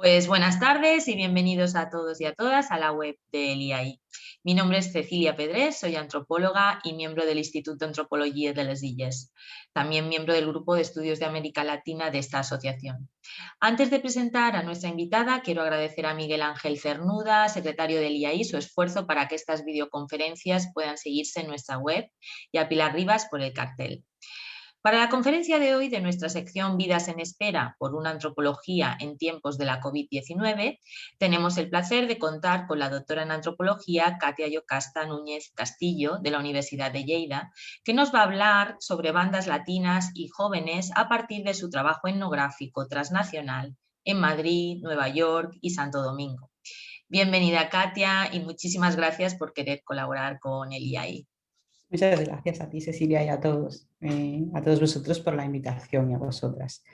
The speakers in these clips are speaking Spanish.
Pues buenas tardes y bienvenidos a todos y a todas a la web del IAI. Mi nombre es Cecilia Pedrés, soy antropóloga y miembro del Instituto Antropología de les Illes, también miembro del Grupo de Estudios de América Latina de esta asociación. Antes de presentar a nuestra invitada, quiero agradecer a Miguel Ángel Cernuda, secretario del IAI, su esfuerzo para que estas videoconferencias puedan seguirse en nuestra web, y a Pilar Rivas por el cartel. Para la conferencia de hoy de nuestra sección Vidas en espera por una antropología en tiempos de la COVID-19, tenemos el placer de contar con la doctora en antropología Katia Yocasta Núñez Castillo de la Universidad de Lleida, que nos va a hablar sobre bandas latinas y jóvenes a partir de su trabajo etnográfico transnacional en Madrid, Nueva York y Santo Domingo. Bienvenida, Katia, y muchísimas gracias por querer colaborar con el IAI. Muchas gracias a ti, Cecilia, y a todos vosotros por la invitación y a vosotras.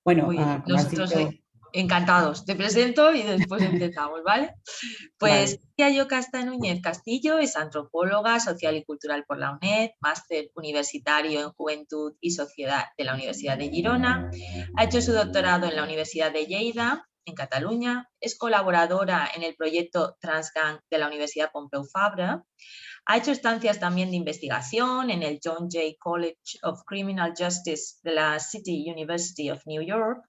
Bueno, Muy bien, como has nosotros dicho, encantados. Te presento y después empezamos, ¿vale? Pues vale, Yocasta Núñez Castillo es antropóloga social y cultural por la UNED, máster universitario en Juventud y Sociedad de la Universidad de Girona. Ha hecho su doctorado en la Universidad de Lleida, en Cataluña. Es colaboradora en el proyecto Transgang de la Universidad Pompeu Fabra. Ha hecho estancias también de investigación en el John Jay College of Criminal Justice de la City University of New York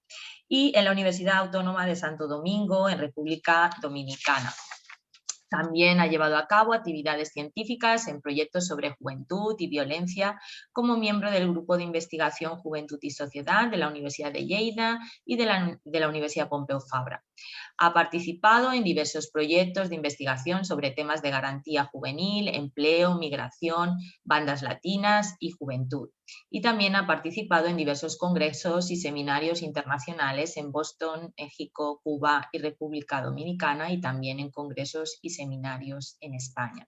y en la Universidad Autónoma de Santo Domingo, en República Dominicana. También ha llevado a cabo actividades científicas en proyectos sobre juventud y violencia como miembro del Grupo de Investigación Juventud y Sociedad de la Universidad de Lleida y de la Universidad Pompeu Fabra. Ha participado en diversos proyectos de investigación sobre temas de garantía juvenil, empleo, migración, bandas latinas y juventud. Y también ha participado en diversos congresos y seminarios internacionales en Boston, México, Cuba y República Dominicana, y también en congresos y seminarios en España.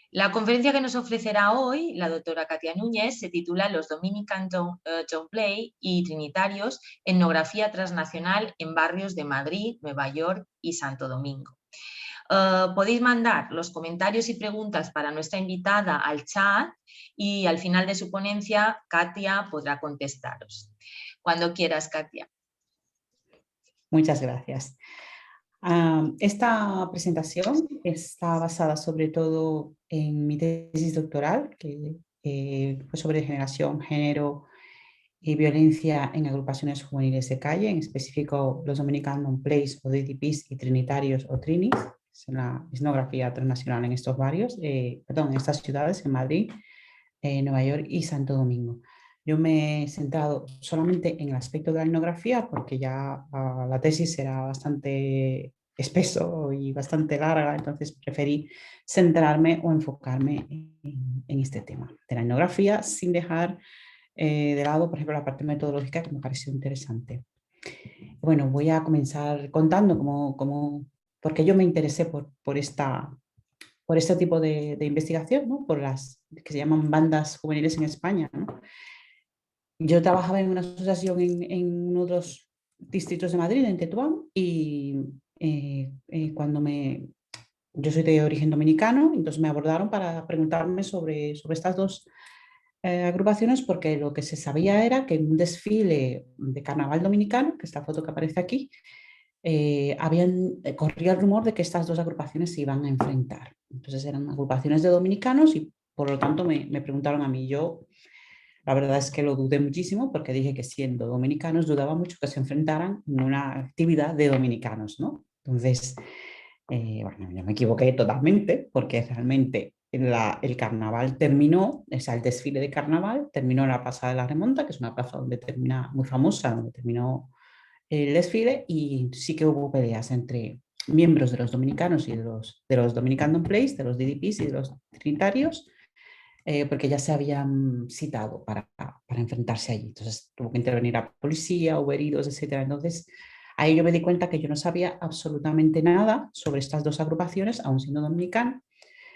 La conferencia que nos ofrecerá hoy la doctora Katia Núñez se titula Los Dominican Don't Play y Trinitarios, etnografía transnacional en barrios de Madrid, Nueva York y Santo Domingo. Podéis mandar los comentarios y preguntas para nuestra invitada al chat y al final de su ponencia Katia podrá contestaros. Cuando quieras, Katia. muchas gracias. Esta presentación está basada sobre todo en mi tesis doctoral, que fue sobre generación, género y violencia en agrupaciones juveniles de calle, en específico los Dominican Non Plays o DDPs y Trinitarios o Trinis, es la etnografía transnacional en estos barrios, en estas ciudades, en Madrid, Nueva York y Santo Domingo. Yo me he centrado solamente en el aspecto de la etnografía porque ya la tesis era bastante espeso y bastante larga, entonces preferí centrarme o enfocarme en este tema de la etnografía sin dejar de lado, por ejemplo, la parte metodológica que me pareció interesante. Bueno, voy a comenzar contando por qué yo me interesé por este tipo de investigación, ¿no? Por las que se llaman bandas juveniles en España, ¿no? Yo trabajaba en una asociación en uno de los distritos de Madrid, en Tetuán, y yo soy de origen dominicano, entonces me abordaron para preguntarme sobre estas dos agrupaciones, porque lo que se sabía era que en un desfile de carnaval dominicano, que esta foto que aparece aquí, corría el rumor de que estas dos agrupaciones se iban a enfrentar. Entonces eran agrupaciones de dominicanos y por lo tanto me preguntaron a mí. Yo la verdad es que lo dudé muchísimo porque dije que siendo dominicanos dudaba mucho que se enfrentaran en una actividad de dominicanos, ¿no? Entonces, bueno, yo me equivoqué totalmente porque realmente el carnaval terminó, o sea, el desfile de carnaval terminó en la Plaza de la Remonta, que es una plaza donde termina, muy famosa, donde terminó el desfile, y sí que hubo peleas entre miembros de los dominicanos y de los Dominican Don't Plays, de los DDPs y de los trinitarios, porque ya se habían citado para enfrentarse allí. Entonces tuvo que intervenir la policía, hubo heridos, etc. Entonces ahí yo me di cuenta que yo no sabía absolutamente nada sobre estas dos agrupaciones, aún siendo dominicana.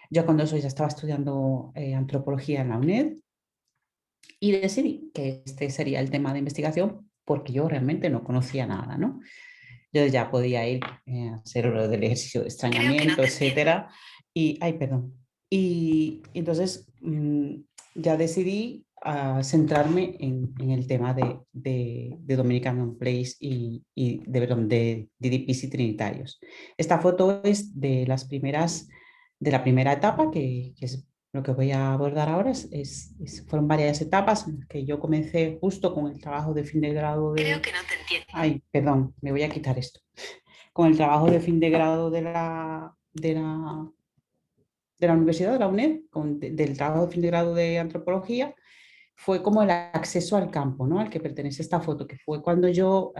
Yo cuando eso ya estaba estudiando antropología en la UNED y decidí que este sería el tema de investigación porque yo realmente no conocía nada, ¿no? Yo ya podía ir a hacer lo del ejercicio de extrañamiento, etcétera. Y, ay, perdón. Y entonces ya decidí centrarme en el tema de Dominican on Place y de DDPs y trinitarios. Esta foto es de de la primera etapa, que es lo que voy a abordar ahora. Fueron varias etapas en las que yo comencé justo con el trabajo de fin de grado de... Creo que no te entiendo. Ay, perdón, me voy a quitar esto. Con el trabajo de fin de grado de la Universidad de la UNED, del trabajo de fin de grado de antropología, fue como el acceso al campo, ¿no? Al que pertenece esta foto, que fue cuando yo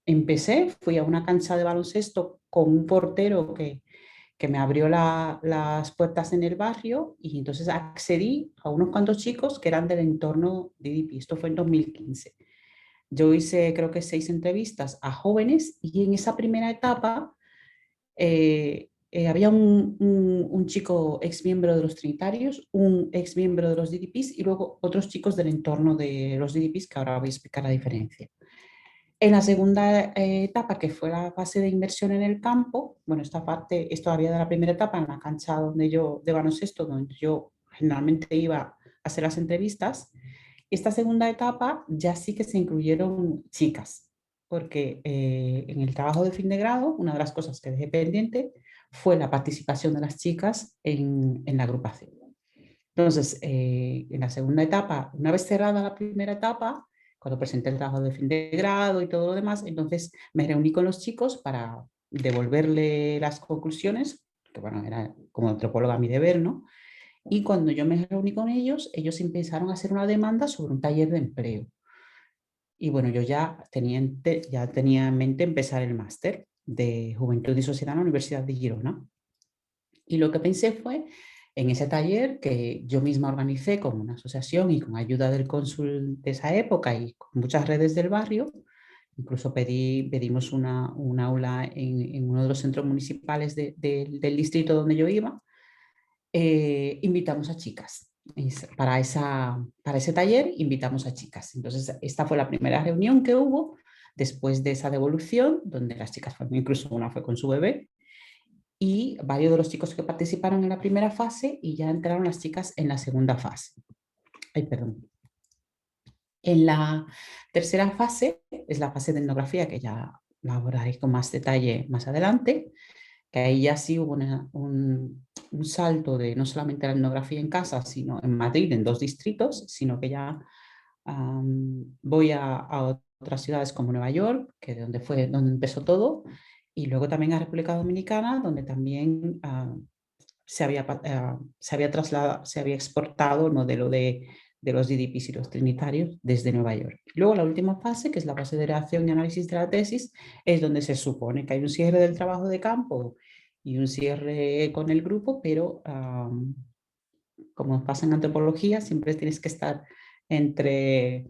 empecé, fui a una cancha de baloncesto con un portero que me abrió las puertas en el barrio, y entonces accedí a unos cuantos chicos que eran del entorno de IDP. Esto fue en 2015. Yo hice, creo que 6 entrevistas a jóvenes, y en esa primera etapa había un chico ex miembro de los Trinitarios, un ex miembro de los DDPs y luego otros chicos del entorno de los DDPs, que ahora voy a explicar la diferencia. En la segunda etapa, que fue la fase de inversión en el campo, bueno, esta parte es todavía de la primera etapa, en la cancha de baloncesto, donde yo generalmente iba a hacer las entrevistas. Esta segunda etapa ya sí que se incluyeron chicas, porque en el trabajo de fin de grado, una de las cosas que dejé pendiente fue la participación de las chicas en la agrupación. Entonces, en la segunda etapa, una vez cerrada la primera etapa, cuando presenté el trabajo de fin de grado y todo lo demás, entonces me reuní con los chicos para devolverle las conclusiones, que bueno, era como antropóloga mi deber, ¿no? Y cuando yo me reuní con ellos, ellos empezaron a hacer una demanda sobre un taller de empleo. Y bueno, yo ya tenía en mente empezar el máster de Juventud y Sociedad en la Universidad de Girona. Y lo que pensé fue en ese taller que yo misma organicé con una asociación y con ayuda del cónsul de esa época y con muchas redes del barrio. Incluso pedimos un aula en uno de los centros municipales del distrito donde yo iba. Invitamos a chicas. Para ese taller invitamos a chicas. Entonces, esta fue la primera reunión que hubo después de esa devolución, donde las chicas fueron, incluso una fue con su bebé, y varios de los chicos que participaron en la primera fase, y ya entraron las chicas en la segunda fase. Ay, perdón. En la tercera fase, es la fase de etnografía, que ya la abordaré con más detalle más adelante, que ahí ya sí hubo un salto de no solamente la etnografía en casa, sino en Madrid, en 2 distritos, sino que ya voy a otras ciudades como Nueva York, que de donde empezó todo, y luego también a República Dominicana, donde también se había exportado el modelo de los DDPs y los trinitarios desde Nueva York. Luego la última fase, que es la fase de redacción y análisis de la tesis, es donde se supone que hay un cierre del trabajo de campo y un cierre con el grupo, pero como pasa en antropología, siempre tienes que estar entre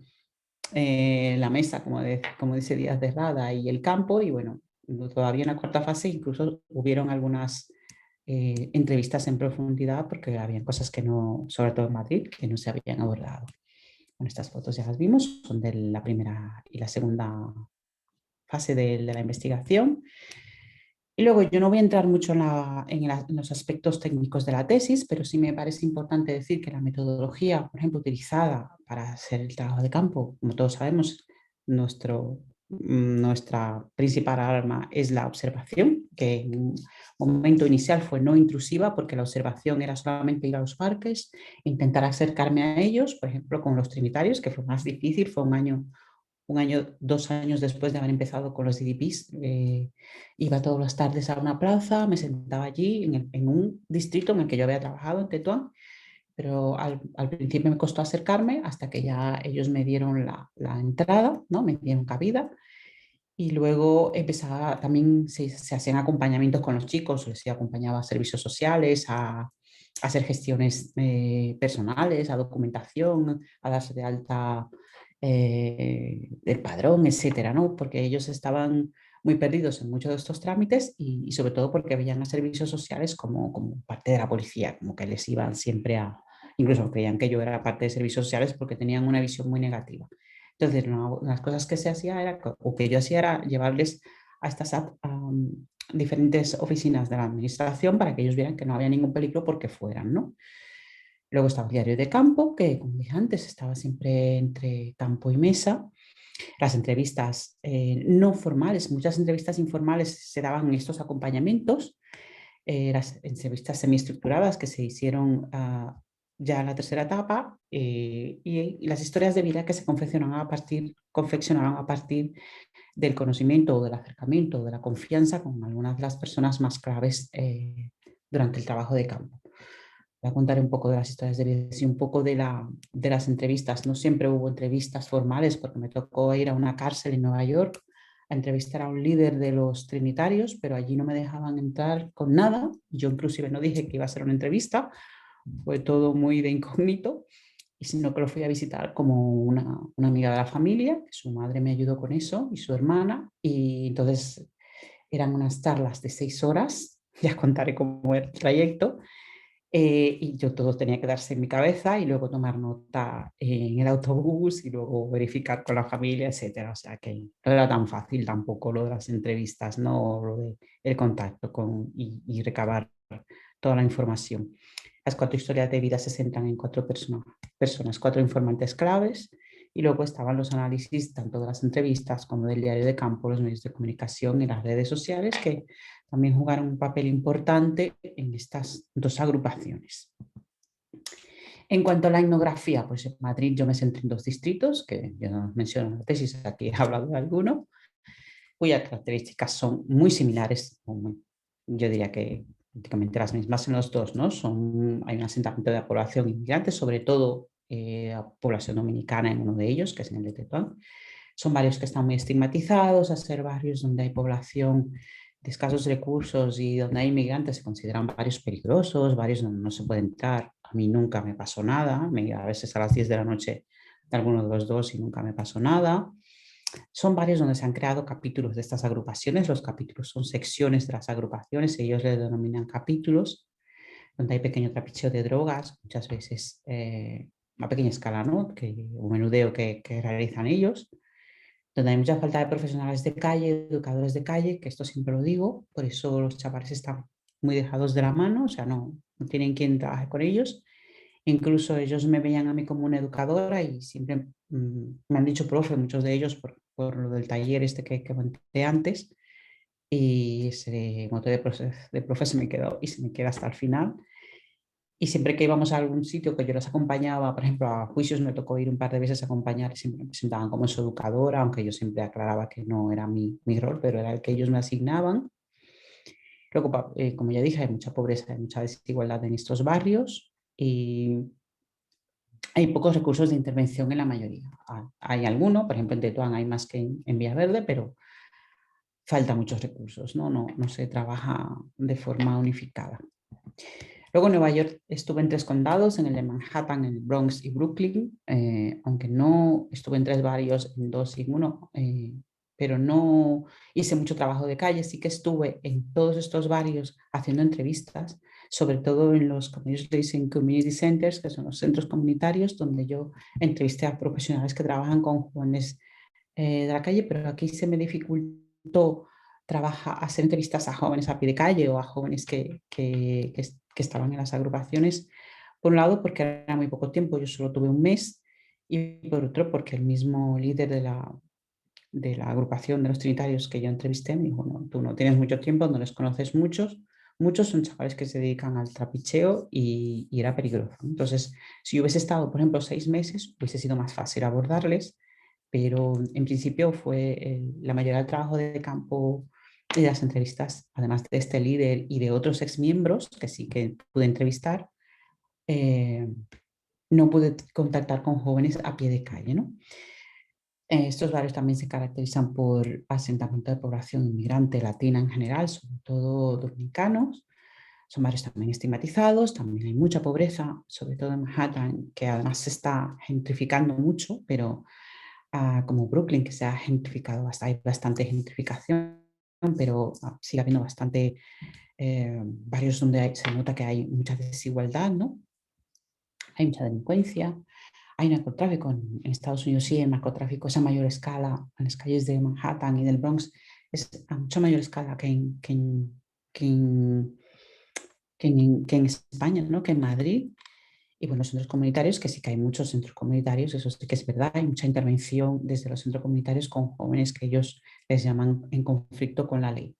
la mesa, como dice Díaz de Rada, y el campo, y bueno, todavía en la cuarta fase incluso hubieron algunas entrevistas en profundidad, porque había cosas que no, sobre todo en Madrid, que no se habían abordado. Bueno, estas fotos ya las vimos, son de la primera y la segunda fase de la investigación. Y luego yo no voy a entrar mucho en los aspectos técnicos de la tesis, pero sí me parece importante decir que la metodología, por ejemplo, utilizada para hacer el trabajo de campo, como todos sabemos, nuestra principal arma es la observación, que en un momento inicial fue no intrusiva, porque la observación era solamente ir a los parques, intentar acercarme a ellos, por ejemplo, con los trinitarios, que fue más difícil, fue 2 años después de haber empezado con los DDPs. Iba todas las tardes a una plaza, me sentaba allí en un distrito en el que yo había trabajado, en Tetuán, pero al principio me costó acercarme hasta que ya ellos me dieron la entrada, ¿no? Me dieron cabida, y luego empezaba, también se hacían acompañamientos con los chicos, les acompañaba a servicios sociales, a hacer gestiones personales, a documentación, a darse de alta del padrón, etcétera, ¿no? Porque ellos estaban muy perdidos en muchos de estos trámites, y sobre todo porque veían a servicios sociales como parte de la policía, como que les iban siempre incluso creían que yo era parte de servicios sociales porque tenían una visión muy negativa. Entonces, las cosas que se hacía o que yo hacía era llevarles a estas diferentes oficinas de la administración para que ellos vieran que no había ningún peligro porque fueran, ¿no? Luego estaba el diario de campo, que como dije antes, estaba siempre entre campo y mesa. Las entrevistas no formales, muchas entrevistas informales se daban en estos acompañamientos, las entrevistas semiestructuradas que se hicieron ya en la tercera etapa, y las historias de vida que se confeccionaban a partir del conocimiento o del acercamiento o de la confianza con algunas de las personas más claves durante el trabajo de campo. Voy a contar un poco de las historias de vida y un poco de las entrevistas. No siempre hubo entrevistas formales porque me tocó ir a una cárcel en Nueva York a entrevistar a un líder de los trinitarios, pero allí no me dejaban entrar con nada. Yo inclusive no dije que iba a ser una entrevista, fue todo muy de incógnito, y sino que lo fui a visitar como una amiga de la familia, que su madre me ayudó con eso y su hermana, y entonces eran unas charlas de 6 horas, ya contaré cómo era el trayecto, y yo todo tenía que darse en mi cabeza y luego tomar nota en el autobús y luego verificar con la familia, etcétera. O sea que no era tan fácil tampoco lo de las entrevistas, no lo de el contacto y recabar toda la información. Las 4 historias de vida se centran en 4 personas, 4 informantes claves, y luego estaban los análisis tanto de las entrevistas como del diario de campo, los medios de comunicación y las redes sociales, que también jugaron un papel importante en estas 2 agrupaciones. En cuanto a la etnografía, pues en Madrid yo me centré en 2 distritos, que yo no menciono en la tesis, aquí he hablado de alguno, cuyas características son muy similares, yo diría que prácticamente las mismas en los 2, ¿no? Hay un asentamiento de la población inmigrante, sobre todo la población dominicana en uno de ellos, que es en el de Tetuán. Son barrios que están muy estigmatizados, a ser barrios donde hay población de escasos recursos y donde hay inmigrantes se consideran barrios peligrosos, barrios donde no se puede entrar. A mí nunca me pasó nada, a veces a las 10 de la noche de alguno de los 2 y nunca me pasó nada. Son barrios donde se han creado capítulos de estas agrupaciones. Los capítulos son secciones de las agrupaciones, ellos le denominan capítulos, donde hay pequeño trapicheo de drogas, muchas veces a pequeña escala, ¿no? Un menudeo que realizan ellos, donde hay mucha falta de profesionales de calle, educadores de calle, que esto siempre lo digo, por eso los chavales están muy dejados de la mano, o sea, no tienen quien trabaje con ellos. Incluso ellos me veían a mí como una educadora y siempre me han dicho profe, muchos de ellos, por lo del taller este que comenté antes, y ese mote de profe se me quedó y se me queda hasta el final. Y siempre que íbamos a algún sitio que yo les acompañaba, por ejemplo, a juicios me tocó ir un par de veces a acompañar, y siempre me presentaban como su educadora, aunque yo siempre aclaraba que no era mi rol, pero era el que ellos me asignaban. Luego, como ya dije, hay mucha pobreza, hay mucha desigualdad en estos barrios y hay pocos recursos de intervención en la mayoría. Hay alguno, por ejemplo, en Tetuán hay más que en Villaverde, pero falta muchos recursos, no se trabaja de forma unificada. Luego en Nueva York estuve en 3 condados, en el de Manhattan, en el Bronx y Brooklyn, aunque no estuve en 3 barrios, en 2 y en 1, pero no hice mucho trabajo de calle. Sí que estuve en todos estos barrios haciendo entrevistas, sobre todo en los, como ellos le dicen, community centers, que son los centros comunitarios, donde yo entrevisté a profesionales que trabajan con jóvenes de la calle, pero aquí se me dificultó hacer entrevistas a jóvenes a pie de calle o a jóvenes que estaban en las agrupaciones, por un lado porque era muy poco tiempo, yo solo tuve un mes, y por otro porque el mismo líder de la agrupación de los trinitarios que yo entrevisté me dijo, no, tú no tienes mucho tiempo, no les conoces muchos son chavales que se dedican al trapicheo y era peligroso. Entonces, si hubiese estado, por ejemplo, 6 meses, hubiese sido más fácil abordarles, pero en principio fue la mayoría del trabajo de campo y de las entrevistas, además de este líder y de otros exmiembros que sí que pude entrevistar, no pude contactar con jóvenes a pie de calle, ¿no? Estos barrios también se caracterizan por asentamiento de población inmigrante latina en general, sobre todo dominicanos. Son barrios también estigmatizados, también hay mucha pobreza, sobre todo en Manhattan, que además se está gentrificando mucho, pero como Brooklyn, que se ha gentrificado, hay bastante gentrificación, pero sigue habiendo bastante barrios donde se nota que hay mucha desigualdad, ¿no? Hay mucha delincuencia, hay narcotráfico en Estados Unidos, sí, el narcotráfico es a mayor escala en las calles de Manhattan y del Bronx, es a mucha mayor escala que en España, ¿no? Que en Madrid. Y bueno, los centros comunitarios, que sí que hay muchos centros comunitarios, eso sí que es verdad, hay mucha intervención desde los centros comunitarios con jóvenes que ellos les llaman en conflicto con la ley.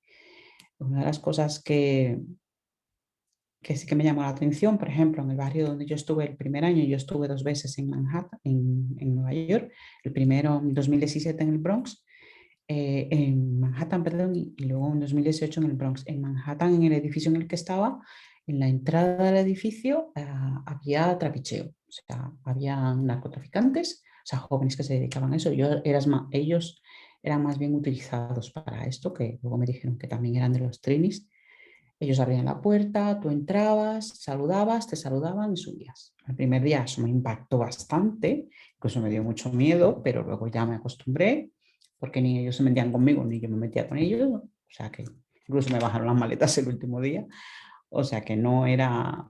Una de las cosas que sí que me llamó la atención, por ejemplo, en el barrio donde yo estuve el primer año, yo estuve 2 veces en Manhattan, en Nueva York, el primero en 2017 en el Bronx, en Manhattan, perdón, y luego en 2018 en el Bronx. En Manhattan, en el edificio en el que estaba, en la entrada del edificio había trapicheo, o sea, había narcotraficantes, o sea, jóvenes que se dedicaban a eso. Ellos eran más bien utilizados para esto, que luego me dijeron que también eran de los trainees. Ellos abrían la puerta, tú entrabas, saludabas, te saludaban y subías. El primer día eso me impactó bastante, incluso me dio mucho miedo, pero luego ya me acostumbré, porque ni ellos se metían conmigo, ni yo me metía con ellos. O sea que incluso me bajaron las maletas el último día. O sea que no era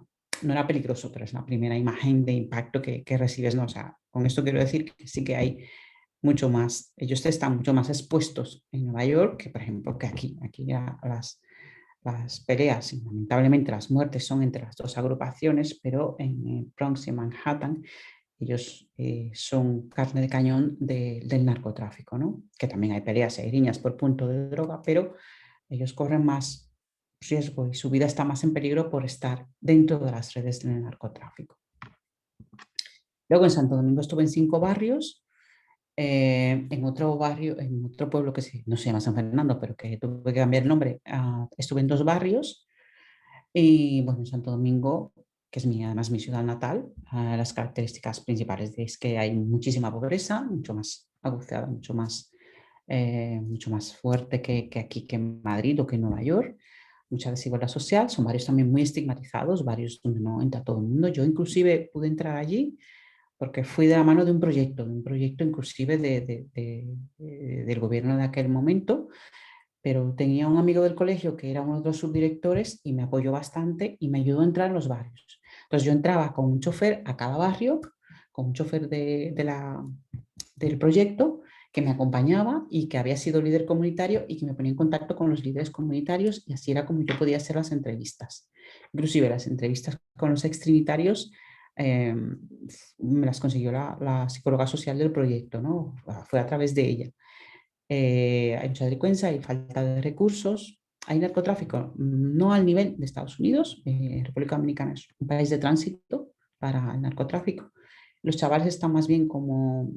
peligroso, pero es la primera imagen de impacto que recibes, ¿no? O sea, con esto quiero decir que sí que hay mucho más, ellos están mucho más expuestos en Nueva York que, por ejemplo, que aquí. Aquí ya las peleas y lamentablemente las muertes son entre las dos agrupaciones, pero en Bronx y Manhattan ellos son carne de cañón del narcotráfico, ¿no? Que también hay peleas y hay riñas por punto de droga, pero ellos corren más riesgo y su vida está más en peligro por estar dentro de las redes del narcotráfico. Luego en Santo Domingo estuve en 5 barrios, en otro barrio, en otro pueblo que no se llama San Fernando, pero que tuve que cambiar el nombre, estuve en 2 barrios y bueno, en Santo Domingo, que es además mi ciudad natal, las características principales es que hay muchísima pobreza, mucho más aguciada, mucho más fuerte que aquí, que en Madrid o que en Nueva York, mucha desigualdad social, son barrios también muy estigmatizados, barrios donde no entra todo el mundo. Yo inclusive pude entrar allí porque fui de la mano de un proyecto inclusive del gobierno de aquel momento, pero tenía un amigo del colegio que era uno de los subdirectores y me apoyó bastante y me ayudó a entrar en los barrios. Entonces yo entraba con un chofer a cada barrio, con un chofer del proyecto que me acompañaba y que había sido líder comunitario y que me ponía en contacto con los líderes comunitarios y así era como yo podía hacer las entrevistas. Inclusive las entrevistas con los extrinitarios me las consiguió la psicóloga social del proyecto, ¿no? Fue a través de ella. Hay mucha delincuencia, hay falta de recursos, hay narcotráfico, no al nivel de Estados Unidos. República Dominicana es un país de tránsito para el narcotráfico. Los chavales están más bien como,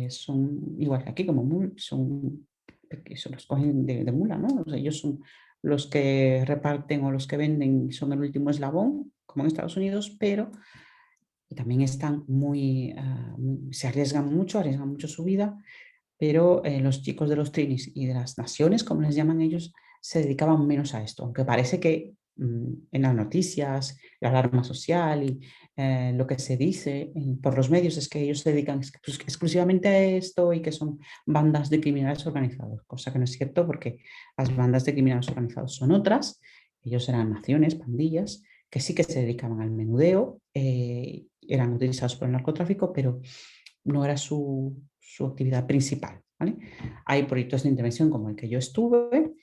son igual que aquí, son los cogen de mula, ¿no? O sea, ellos son los que reparten o los que venden, son el último eslabón, como en Estados Unidos, pero y también están se arriesgan mucho su vida, pero los chicos de los trainees y de las naciones, como les llaman ellos, se dedicaban menos a esto, aunque parece que en las noticias, la alarma social y lo que se dice por los medios es que ellos se dedican exclusivamente a esto y que son bandas de criminales organizados, cosa que no es cierto porque las bandas de criminales organizados son otras, ellos eran naciones, pandillas, que sí que se dedicaban al menudeo, eran utilizados por el narcotráfico, pero no era su actividad principal, ¿vale? Hay proyectos de intervención como el que yo estuve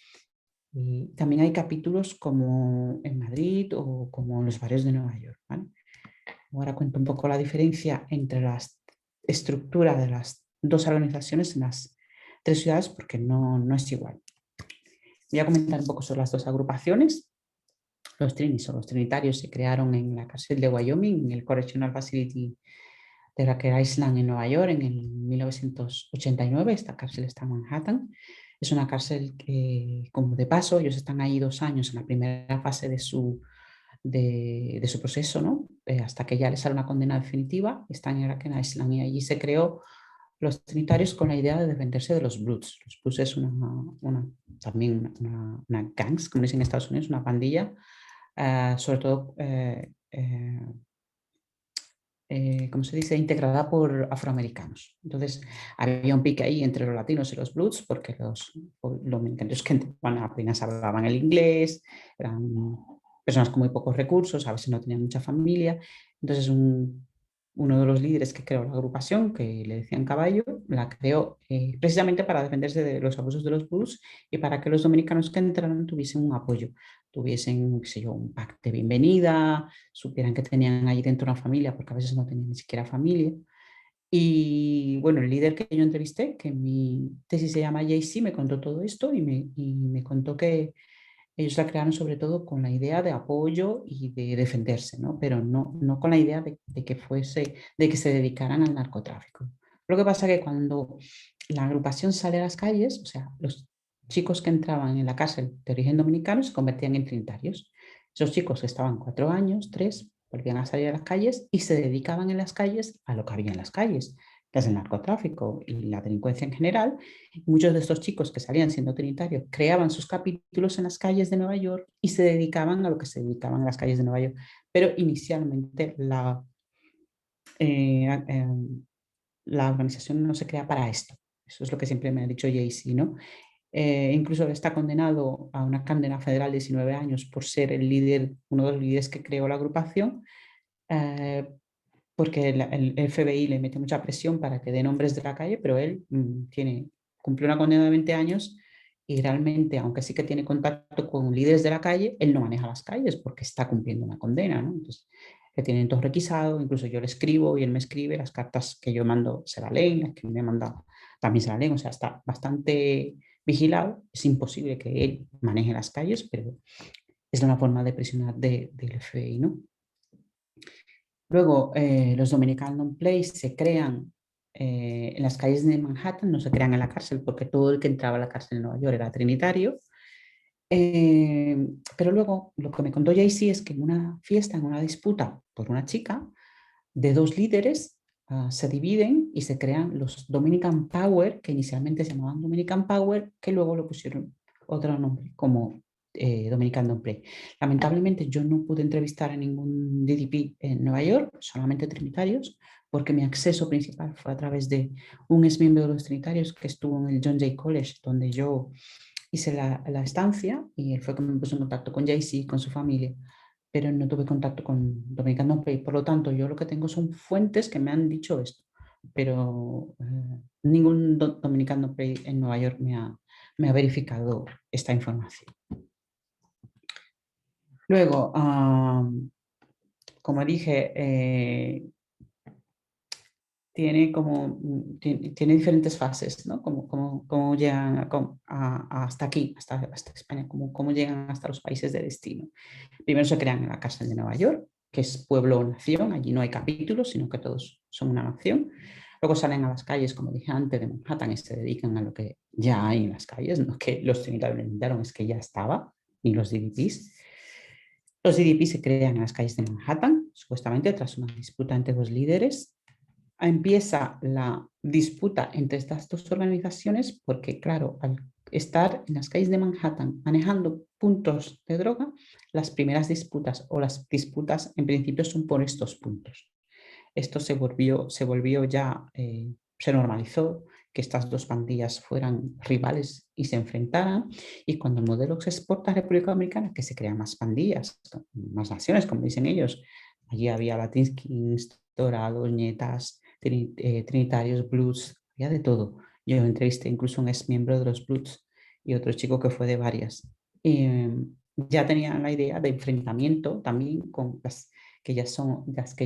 y también hay capítulos como en Madrid o como en los barrios de Nueva York, ¿vale? Ahora cuento un poco la diferencia entre la estructura de las dos organizaciones en las 3 ciudades porque no es igual. Voy a comentar un poco sobre las 2 agrupaciones. Los trainees o los trinitarios se crearon en la cárcel de Wyoming, en el Correctional Facility de Rikers Island en Nueva York en el 1989. Esta cárcel está en Manhattan. Es una cárcel que, como de paso, ellos están ahí 2 años en la primera fase de su proceso, ¿no? Hasta que ya les sale una condena definitiva. Están en Rikers Island y allí se creó los trinitarios con la idea de defenderse de los Bloods. Los Bloods es también una gangs, como dicen en Estados Unidos, una pandilla, sobre todo ¿cómo se dice?, integrada por afroamericanos. Entonces, había un pique ahí entre los latinos y los Bloods, porque los dominicanos que apenas hablaban el inglés, eran personas con muy pocos recursos, a veces no tenían mucha familia. Entonces, uno de los líderes que creó la agrupación, que le decían Caballo, la creó precisamente para defenderse de los abusos de los Blues y para que los dominicanos que entraran tuviesen un apoyo, tuviesen, qué sé yo, un pack de bienvenida, supieran que tenían ahí dentro una familia, porque a veces no tenían ni siquiera familia. Y bueno, el líder que yo entrevisté, que mi tesis se llama JC, me contó todo esto y me contó que ellos la crearon sobre todo con la idea de apoyo y de defenderse, ¿no? Pero no con la idea de que fuese, de que se dedicaran al narcotráfico. Lo que pasa es que cuando la agrupación sale a las calles, o sea, los chicos que entraban en la cárcel de origen dominicano se convertían en trinitarios. Esos chicos que estaban 4 años, 3, volvían a salir a las calles y se dedicaban en las calles a lo que había en las calles, que es el narcotráfico y la delincuencia en general. Muchos de estos chicos que salían siendo trinitarios creaban sus capítulos en las calles de Nueva York y se dedicaban a lo que se dedicaban en las calles de Nueva York. Pero inicialmente eh, eh, la organización no se crea para esto. Eso es lo que siempre me ha dicho Jay-Z, ¿no? Incluso está condenado a una condena federal de 19 años por ser el líder, uno de los líderes que creó la agrupación, porque el FBI le mete mucha presión para que dé nombres de la calle, pero él cumplió una condena de 20 años y realmente, aunque sí que tiene contacto con líderes de la calle, él no maneja las calles porque está cumpliendo una condena, ¿no? Entonces, le tienen todo requisado, incluso yo le escribo y él me escribe, las cartas que yo mando se la leen, las que me manda también se la leen, o sea, está bastante vigilado, es imposible que él maneje las calles, pero es una forma de presionar del FBI, ¿no? Luego, los Dominican Long Place se crean en las calles de Manhattan, no se crean en la cárcel, porque todo el que entraba a la cárcel en Nueva York era trinitario. Pero luego, lo que me contó Jay-Z es que en una fiesta, en una disputa por una chica, de dos líderes se dividen y se crean los Dominican Power, que inicialmente se llamaban Dominican Power, que luego lo pusieron otro nombre, como Dominican Don't Play. Lamentablemente yo no pude entrevistar a ningún DDP en Nueva York, solamente trinitarios, porque mi acceso principal fue a través de un ex miembro de los trinitarios que estuvo en el John Jay College, donde yo hice la estancia, y él fue que me puso en contacto con Jay-Z, con su familia, pero no tuve contacto con Dominican Don't Play. Por lo tanto, yo lo que tengo son fuentes que me han dicho esto, pero ningún Dominican Don't Play en Nueva York me ha verificado esta información. Luego, como dije, tiene diferentes fases, ¿no? Cómo llegan hasta aquí, hasta España, cómo llegan hasta los países de destino. Primero se crean en la cárcel de Nueva York, que es pueblo o nación, allí no hay capítulos, sino que todos son una nación. Luego salen a las calles, como dije antes, de Manhattan y se dedican a lo que ya hay en las calles, no que los trinitarios inventaron, es que ya estaba, y los DDPs. Los DDPs se crean en las calles de Manhattan, supuestamente tras una disputa entre dos líderes. Empieza la disputa entre estas dos organizaciones porque, claro, al estar en las calles de Manhattan manejando puntos de droga, las primeras disputas o las disputas en principio son por estos puntos. Esto se volvió ya, se normalizó que estas dos pandillas fueran rivales y se enfrentaran, y cuando el modelo se exporta a República Dominicana, que se crean más pandillas, más naciones, como dicen ellos. Allí había Latin Kings, Dorados, Ñetas, Trinitarios, Blues, había de todo. Yo entrevisté incluso a un ex miembro de los Blues y otro chico que fue de varias. Ya tenían la idea de enfrentamiento también con las que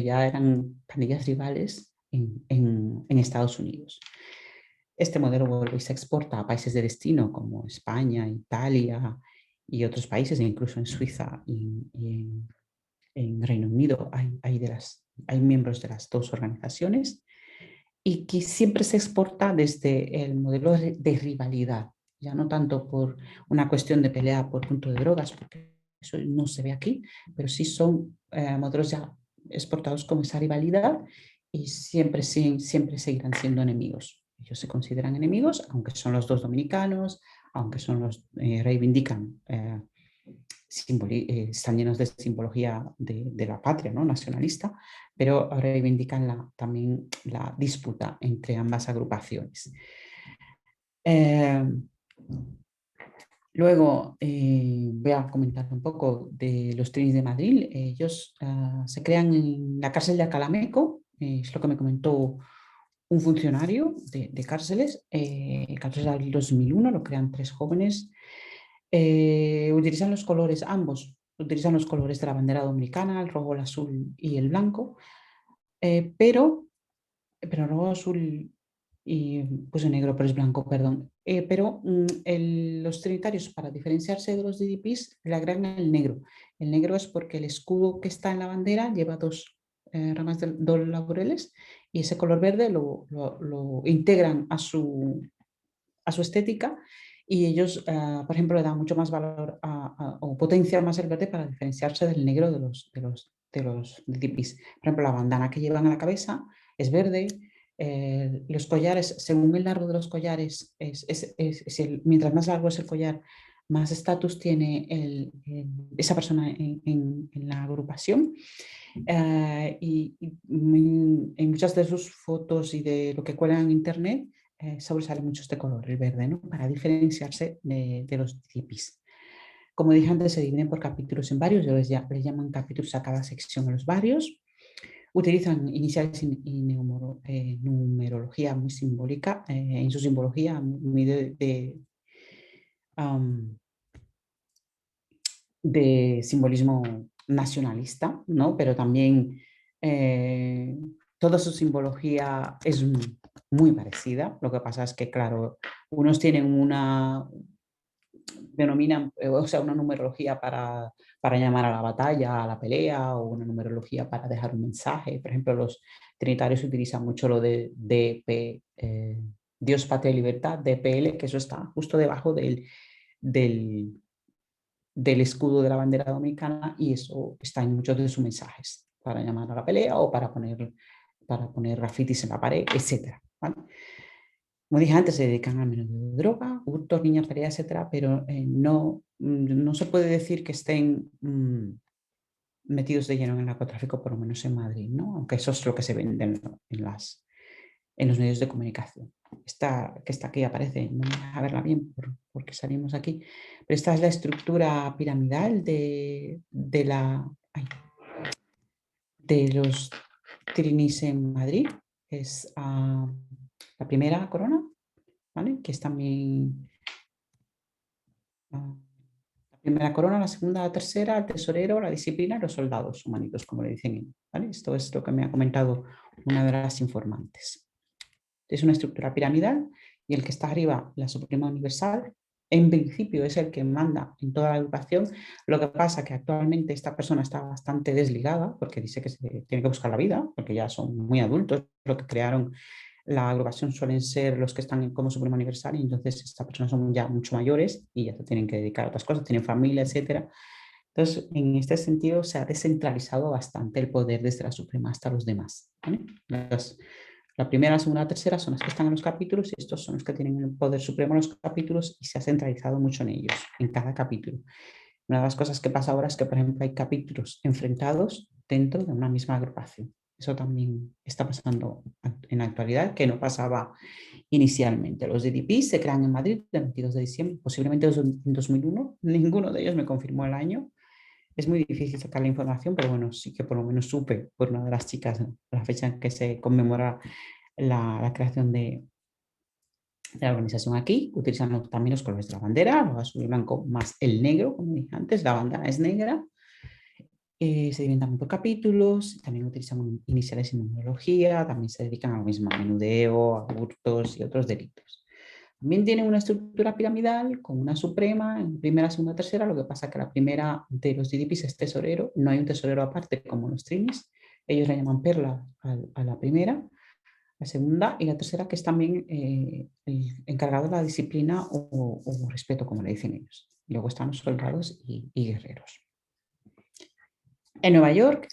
ya eran pandillas rivales en Estados Unidos. Este modelo vuelve y se exporta a países de destino como España, Italia y otros países, e incluso en Suiza y en Reino Unido hay miembros de las dos organizaciones, y que siempre se exporta desde el modelo de rivalidad, ya no tanto por una cuestión de pelea por punto de drogas, porque eso no se ve aquí, pero sí son modelos ya exportados con esa rivalidad, y siempre seguirán siendo enemigos. Ellos se consideran enemigos, aunque son los dos dominicanos, aunque son reivindican, están llenos de simbología de la patria, ¿no? Nacionalista, pero reivindican también la disputa entre ambas agrupaciones. Luego voy a comentar un poco de los Trinis de Madrid. Ellos se crean en la cárcel de Alcalá Meco, es lo que me comentó un funcionario de cárceles, el 14 de abril de 2001, lo crean 3 jóvenes, utilizan los colores, ambos utilizan los colores de la bandera dominicana, el rojo, el azul y el blanco, pero el rojo, azul y pues el negro, pero es blanco, perdón. Los trinitarios, para diferenciarse de los DDPs, le agregan el negro. El negro es porque el escudo que está en la bandera lleva dos ramas de dos laureles y ese color verde lo integran a su estética y ellos, por ejemplo, le dan mucho más valor o potencian más el verde para diferenciarse del negro de los DDPs. Por ejemplo, la bandana que llevan a la cabeza es verde. Los collares, según el largo de los collares, mientras más largo es el collar, más estatus tiene esa persona en la agrupación. En muchas de sus fotos y de lo que cuelgan en internet, sobresale mucho este color, el verde, ¿no? Para diferenciarse de los tipis. Como dije antes, se dividen por capítulos en varios, yo les llaman capítulos a cada sección en los varios. Utilizan iniciales y numerología muy simbólica, en su simbología muy de simbolismo nacionalista, ¿no? Pero también toda su simbología es muy parecida. Lo que pasa es que, claro, unos tienen denominan, o sea, una numerología para llamar a la batalla, a la pelea, o una numerología para dejar un mensaje. Por ejemplo, los trinitarios utilizan mucho lo de DP, Dios, Patria y Libertad, DPL, que eso está justo debajo del escudo de la bandera dominicana y eso está en muchos de sus mensajes para llamar a la pelea o para poner grafitis en la pared, etc. ¿Vale? Como dije antes, se dedican al menú de droga, hurtos, niñas, tareas, etc. Pero no se puede decir que estén metidos de lleno en el narcotráfico, por lo menos en Madrid, ¿no? Aunque eso es lo que se vende en los medios de comunicación. Esta que está aquí aparece, no me deja verla bien porque salimos aquí, pero esta es la estructura piramidal de los trinis en Madrid. Es la primera corona, ¿vale? Que es también la primera corona, la segunda, la tercera, el tesorero, la disciplina y los soldados humanitos, como le dicen, ¿vale? Esto es lo que me ha comentado una de las informantes. Es una estructura piramidal y el que está arriba, la Suprema Universal, en principio es el que manda en toda la agrupación. Lo que pasa que actualmente esta persona está bastante desligada porque dice que se tiene que buscar la vida, porque ya son muy adultos. Lo que crearon la agrupación suelen ser los que están como Suprema Universal y entonces estas personas son ya mucho mayores y ya se tienen que dedicar a otras cosas, tienen familia, etc. Entonces, en este sentido, se ha descentralizado bastante el poder desde la Suprema hasta los demás, ¿vale? La primera, la segunda, la tercera son las que están en los capítulos y estos son los que tienen el poder supremo en los capítulos y se ha centralizado mucho en ellos, en cada capítulo. Una de las cosas que pasa ahora es que, por ejemplo, hay capítulos enfrentados dentro de una misma agrupación. Eso también está pasando en la actualidad, que no pasaba inicialmente. Los DDP se crean en Madrid el 22 de diciembre, posiblemente en 2001. Ninguno de ellos me confirmó el año. Es muy difícil sacar la información, pero bueno, sí que por lo menos supe por una de las chicas, ¿no?, la fecha en que se conmemora la creación de la organización aquí. Utilizan también los colores de la bandera, lo azul y blanco más el negro, como dije antes, la bandera es negra. Se dividen también por capítulos, también utilizan iniciales en numerología, también se dedican a lo mismo, a menudeo, a hurtos y otros delitos. También tienen una estructura piramidal con una suprema en primera, segunda, tercera. Lo que pasa es que la primera de los DDPs es tesorero, no hay un tesorero aparte como los trinis. Ellos le llaman perla a la primera, la segunda y la tercera, que es también el encargado de la disciplina o respeto, como le dicen ellos. Luego están los soldados y guerreros. En Nueva York,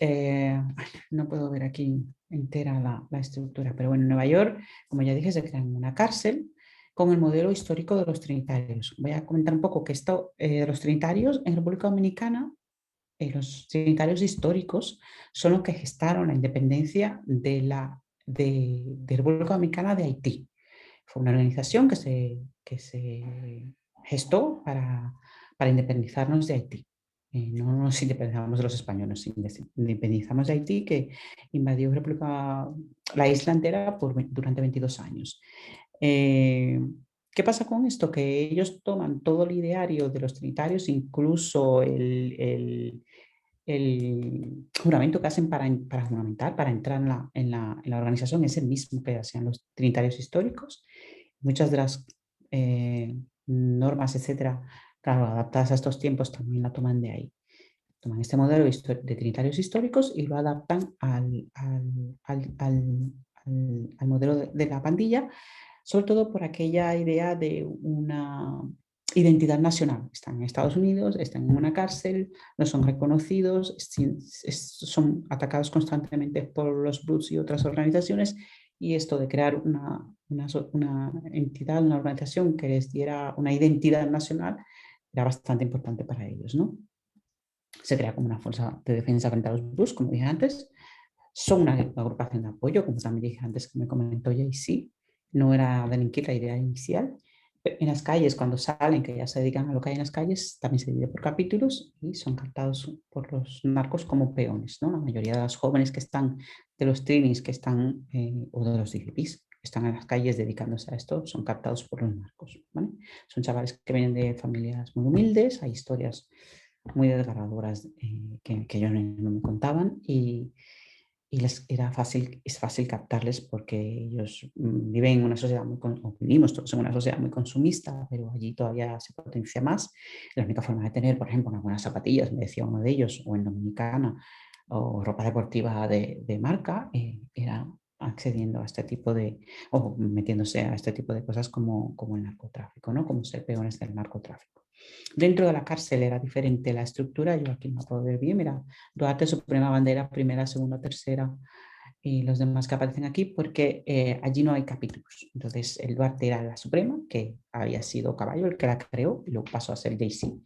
no puedo ver aquí entera la estructura, pero bueno, en Nueva York, como ya dije, se crea una cárcel con el modelo histórico de los trinitarios. Voy a comentar un poco que los trinitarios en República Dominicana, los trinitarios históricos, son los que gestaron la independencia de República Dominicana de Haití. Fue una organización que se gestó para independizarnos de Haití. no nos independizamos de los españoles, nos independizamos de Haití, que invadió la isla entera durante 22 años. ¿Qué pasa con esto? Que ellos toman todo el ideario de los trinitarios, incluso el juramento que hacen para juramentar, para entrar en la organización, es el mismo que hacían los trinitarios históricos. Muchas de las normas, etcétera, claro, adaptadas a estos tiempos, también la toman de ahí. Toman este modelo de trinitarios históricos y lo adaptan al modelo de la pandilla, sobre todo por aquella idea de una identidad nacional. Están en Estados Unidos, están en una cárcel, no son reconocidos, son atacados constantemente por los Brutes y otras organizaciones, y esto de crear una entidad, una organización que les diera una identidad nacional era bastante importante para ellos, ¿no? Se crea como una fuerza de defensa frente a los Brutes, como dije antes. Son una agrupación de apoyo, como también dije antes que me comentó JC. No era delinquir la idea inicial. En las calles, cuando salen, que ya se dedican a lo que hay en las calles, también se divide por capítulos y son captados por los narcos como peones, ¿no? La mayoría de los jóvenes que están, de los trainees que están, o de los DJPs que están en las calles dedicándose a esto, son captados por los narcos, ¿vale? Son chavales que vienen de familias muy humildes, hay historias muy desgarradoras que ellos no me contaban, y es fácil captarles porque ellos viven en una sociedad o vivimos todos en una sociedad muy consumista, pero allí todavía se potencia más. La única forma de tener, por ejemplo, unas buenas zapatillas, me decía uno de ellos, o en Dominicana, o ropa deportiva de marca, era accediendo a este tipo o metiéndose a este tipo de cosas como el narcotráfico, ¿no? Como ser peones del narcotráfico. Dentro de la cárcel era diferente la estructura, yo aquí no puedo ver bien, mira, Duarte, Suprema Bandera, primera, segunda, tercera, y los demás que aparecen aquí, porque allí no hay capítulos. Entonces, el Duarte era la Suprema, que había sido Caballo el que la creó, y luego pasó a ser JC.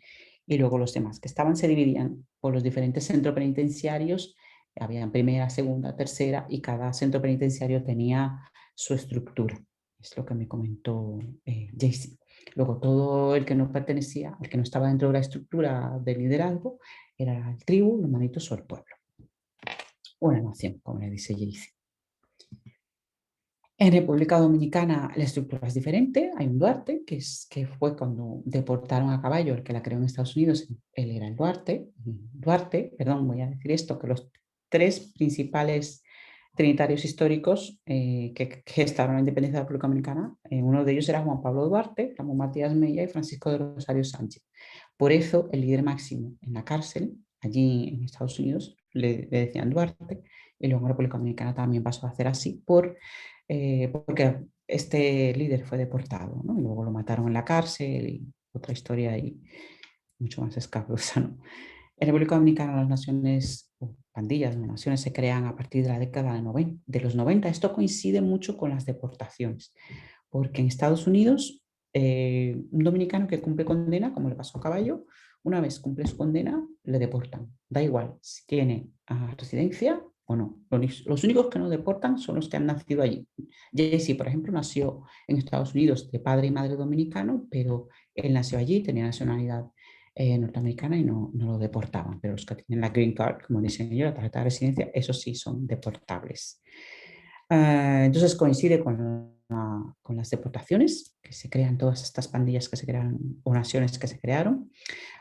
Y luego los demás que estaban se dividían por los diferentes centros penitenciarios, había primera, segunda, tercera, y cada centro penitenciario tenía su estructura. Es lo que me comentó JC. Luego, todo el que no pertenecía, el que no estaba dentro de la estructura de liderazgo, era el tribu, los manitos o el pueblo. Una nación, como le dice JC. En República Dominicana la estructura es diferente. Hay un Duarte, que fue cuando deportaron a Caballo, el que la creó en Estados Unidos, él era el Duarte. Perdón, voy a decir esto, que los tres principales trinitarios históricos que gestaron la independencia de la República Dominicana, uno de ellos era Juan Pablo Duarte, Ramón Matías Mella y Francisco de Rosario Sánchez. Por eso el líder máximo en la cárcel, allí en Estados Unidos, le decían Duarte, y luego en la República Dominicana también pasó a hacer así porque este líder fue deportado, ¿no? Y luego lo mataron en la cárcel, y otra historia y mucho más escabrosa, ¿no? En República Dominicana las naciones, o pandillas de naciones, se crean a partir de la década de los 90. Esto coincide mucho con las deportaciones, porque en Estados Unidos un dominicano que cumple condena, como le pasó a Caballo, una vez cumple su condena, le deportan. Da igual si tiene residencia o no. Los únicos que no deportan son los que han nacido allí. Jesse, por ejemplo, nació en Estados Unidos de padre y madre dominicano, pero él nació allí, tenía nacionalidad norteamericana y no lo deportaban. Pero los que tienen la green card, como dicen ellos, la tarjeta de residencia, esos sí son deportables. Entonces coincide con las deportaciones, que se crean todas estas pandillas que se crearon, o naciones que se crearon.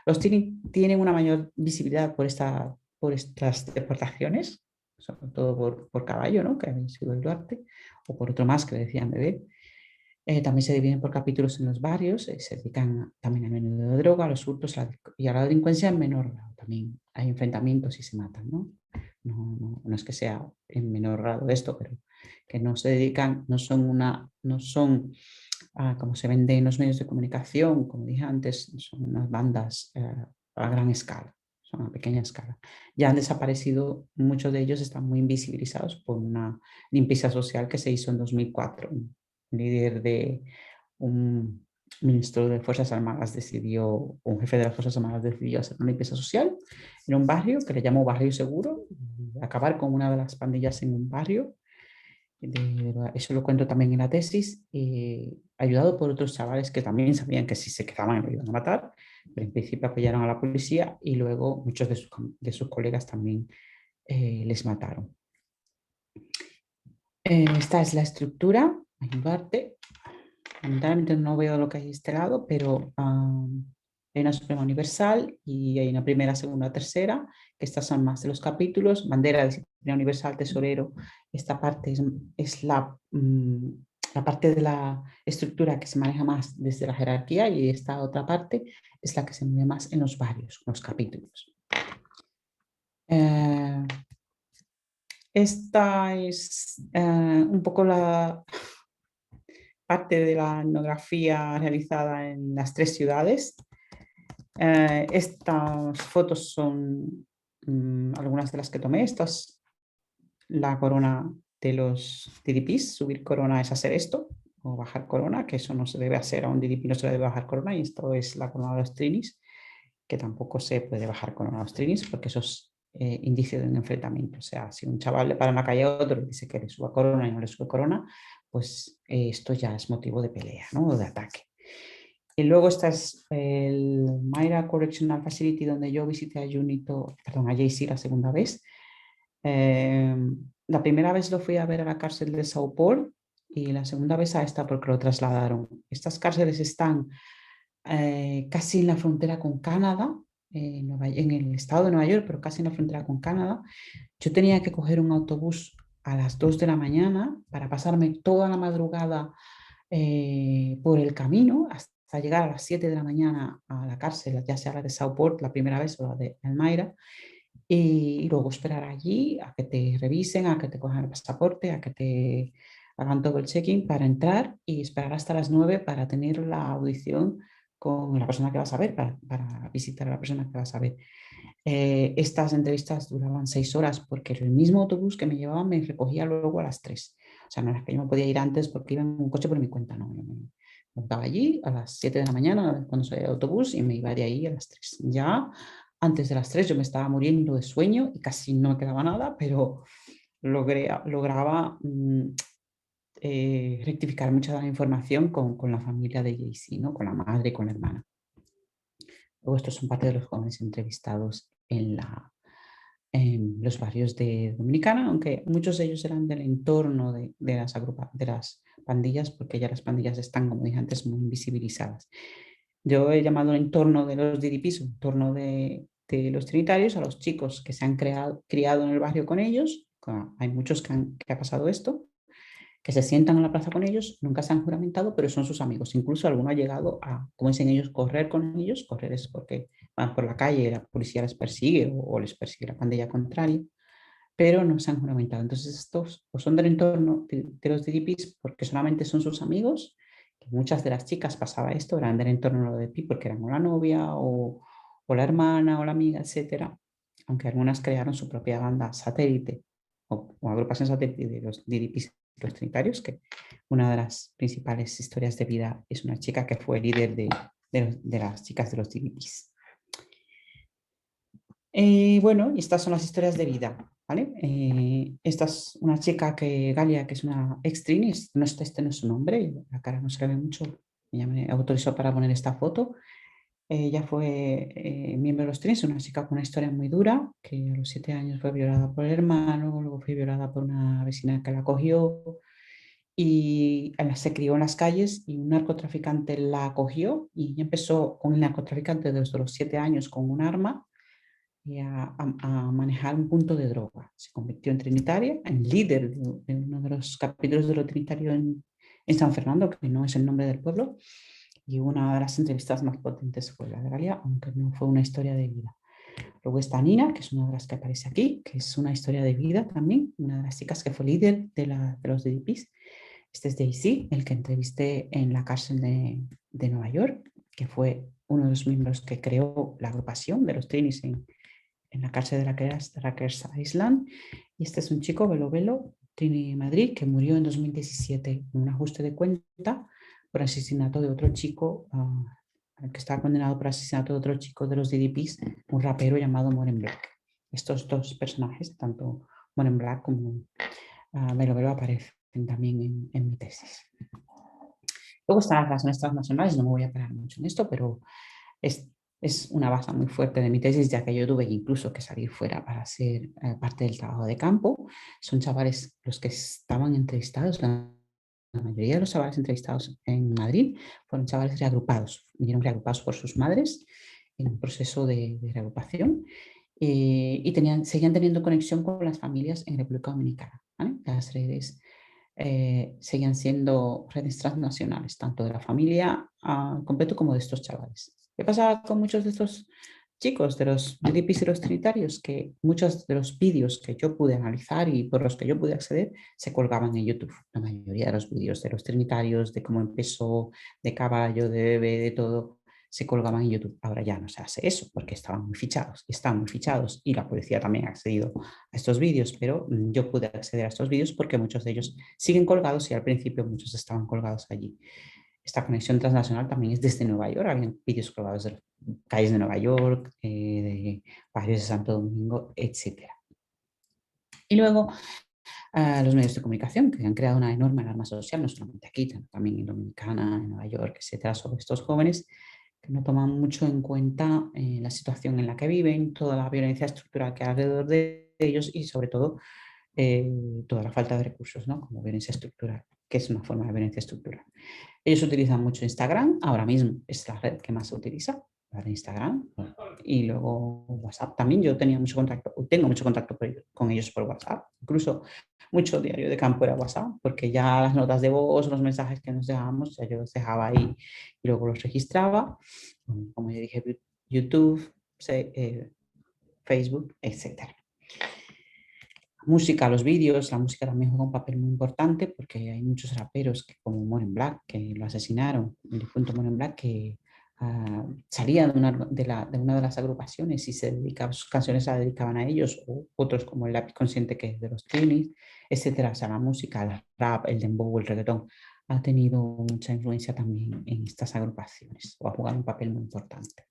Los tienen una mayor visibilidad por estas deportaciones, sobre todo por Caballo, ¿no? Que había sido el Duarte, o por otro más que le decían Bebé. También se dividen por capítulos en los barrios, se dedican también al menudeo de droga, a los hurtos y a la delincuencia en menor grado. También hay enfrentamientos y se matan, ¿no? No es que sea en menor grado esto, pero que no se dedican, no son como se vende en los medios de comunicación, como dije antes, son unas bandas a gran escala, son a pequeña escala. Ya han desaparecido, muchos de ellos están muy invisibilizados por una limpieza social que se hizo en 2004. Un líder de un ministro de Fuerzas Armadas un jefe de las Fuerzas Armadas decidió hacer una limpieza social en un barrio que le llamó Barrio Seguro, acabar con una de las pandillas en un barrio, Eso lo cuento también en la tesis, ayudado por otros chavales que también sabían que si se quedaban lo iban a matar, pero en principio apoyaron a la policía y luego muchos de sus colegas también les mataron. Esta es la estructura, ayudarte. Lamentablemente no veo lo que hay de este lado, pero hay una Suprema Universal y hay una primera, segunda, tercera, que estas son más de los capítulos. Bandera de Disciplina Universal, tesorero. Esta parte es la parte de la estructura que se maneja más desde la jerarquía y esta otra parte es la que se mueve más en los varios, los capítulos. Esta es un poco la parte de la etnografía realizada en las 3 ciudades. Estas fotos son algunas de las que tomé. Esta es la corona de los DDPs. Subir corona es hacer esto, o bajar corona, que eso no se debe hacer a un DDP, no se debe bajar corona. Y esto es la corona de los trinis, que tampoco se puede bajar corona a los trinis, porque eso es indicio de un enfrentamiento. O sea, si un chaval le para en la calle a otro y dice que le suba corona y no le sube corona, pues esto ya es motivo de pelea, ¿no? O de ataque. Y luego está el Myra Correctional Facility, donde yo visité a JC la segunda vez. La primera vez lo fui a ver a la cárcel de Sao Paulo y la segunda vez a esta porque lo trasladaron. Estas cárceles están casi en la frontera con Canadá, en el estado de Nueva York, pero casi en la frontera con Canadá. Yo tenía que coger un autobús a las 2 de la mañana para pasarme toda la madrugada por el camino hasta llegar a las 7 de la mañana a la cárcel, ya sea la de Sao Paulo, la primera vez, o la de Elmira, y luego esperar allí a que te revisen, a que te cojan el pasaporte, a que te hagan todo el check-in para entrar y esperar hasta las 9 para tener la audición con la persona que vas a ver, para visitar a la persona que vas a ver. Estas entrevistas duraban 6 horas porque el mismo autobús que me llevaba me recogía luego a las 3. O sea, no era que yo no podía ir antes porque iba en un coche por mi cuenta, no. Yo me montaba allí a las 7 de la mañana cuando salía el autobús y me iba de ahí a las 3. Ya antes de las 3 yo me estaba muriendo de sueño y casi no me quedaba nada, pero lograba rectificar mucha de la información con la familia de JC, ¿no? Con la madre y con la hermana. Luego estos son parte de los jóvenes entrevistados en los barrios de Dominicana, aunque muchos de ellos eran del entorno de las pandillas, porque ya las pandillas están, como dije antes, muy invisibilizadas. Yo he llamado el entorno de los DDPs, el entorno de los trinitarios, a los chicos que se han criado en el barrio con ellos. Hay muchos que ha pasado esto, que se sientan en la plaza con ellos, nunca se han juramentado, pero son sus amigos. Incluso alguno ha llegado a, como dicen ellos, correr con ellos. Correr es porque van por la calle y la policía les persigue o les persigue la pandilla contraria, pero no se han juramentado. Entonces estos o son del entorno de los DDPs porque solamente son sus amigos, que muchas de las chicas pasaba esto, eran del entorno de los DDP porque eran o la novia o la hermana o la amiga, etcétera. Aunque algunas crearon su propia banda satélite o agrupación satélite de los DDPs, los trinitarios, que una de las principales historias de vida es una chica que fue líder de las chicas de los DDPs. Bueno, y estas son las historias de vida, ¿vale? Esta es una chica Galia, que es una ex-trini, este no es su nombre, la cara no se le ve mucho, ella me autorizó para poner esta foto. Ella fue miembro de los trinis, una chica con una historia muy dura, que a los 7 años fue violada por el hermano, luego fue violada por una vecina que la acogió y se crió en las calles y un narcotraficante la acogió y ella empezó con el narcotraficante desde los 7 años con un arma y a manejar un punto de droga. Se convirtió en trinitaria, en líder de uno de los capítulos de lo trinitario en San Fernando, que no es el nombre del pueblo, y una de las entrevistas más potentes fue la de Galia, aunque no fue una historia de vida. Luego está Nina, que es una de las que aparece aquí, que es una historia de vida también, una de las chicas que fue líder de los DDPs. Este es JC, el que entrevisté en la cárcel de Nueva York, que fue uno de los miembros que creó la agrupación de los trinis en la cárcel de Rikers Island. Y este es un chico, Velo Velo, Trini Madrid, que murió en 2017 en un ajuste de cuenta por asesinato de otro chico, que estaba condenado por asesinato de otro chico de los DDPs, un rapero llamado Moren Black. Estos dos personajes, tanto Moren Black como Velo Velo, aparecen también en mi tesis. Luego están las relaciones transnacionales, no me voy a parar mucho en esto, pero es una base muy fuerte de mi tesis, ya que yo tuve incluso que salir fuera para ser parte del trabajo de campo. Son chavales los que estaban entrevistados, la mayoría de los chavales entrevistados en Madrid fueron chavales reagrupados, vinieron reagrupados por sus madres en un proceso de reagrupación y seguían teniendo conexión con las familias en República Dominicana, ¿vale? Las redes seguían siendo redes transnacionales, tanto de la familia completo como de estos chavales. ¿Qué pasaba con muchos de estos chicos, de los DDPs y los trinitarios? Que muchos de los vídeos que yo pude analizar y por los que yo pude acceder se colgaban en YouTube. La mayoría de los vídeos de los trinitarios, de cómo empezó, de caballo, de bebé, de todo, se colgaban en YouTube. Ahora ya no se hace eso porque estaban muy fichados, están muy fichados y la policía también ha accedido a estos vídeos, pero yo pude acceder a estos vídeos porque muchos de ellos siguen colgados y al principio muchos estaban colgados allí. Esta conexión transnacional también es desde Nueva York, había vídeos colgados de las calles de Nueva York, de barrios de Santo Domingo, etc. Y luego los medios de comunicación que han creado una enorme alarma social, no solamente aquí, también en Dominicana, en Nueva York, etcétera, sobre estos jóvenes que no toman mucho en cuenta la situación en la que viven, toda la violencia estructural que hay alrededor de ellos y sobre todo toda la falta de recursos, ¿no? Como violencia estructural, que es una forma de violencia estructural. Ellos utilizan mucho Instagram, ahora mismo es la red que más se utiliza, la de Instagram, y luego WhatsApp también. Yo tengo mucho contacto con ellos por WhatsApp, incluso mucho diario de campo era WhatsApp, porque ya las notas de voz, los mensajes que nos dejábamos, ya yo los dejaba ahí y luego los registraba, como ya dije, YouTube, Facebook, etcétera. Música, los vídeos, la música también juega un papel muy importante porque hay muchos raperos que, como Moren Black, que lo asesinaron, el difunto Moren Black, que salía de una de las agrupaciones y sus canciones se dedicaban a ellos, o otros como el Lápiz Consciente, que es de los Trinis, etcétera. O sea, la música, el rap, el dembow, el reggaetón, ha tenido mucha influencia también en estas agrupaciones, o ha jugado un papel muy importante.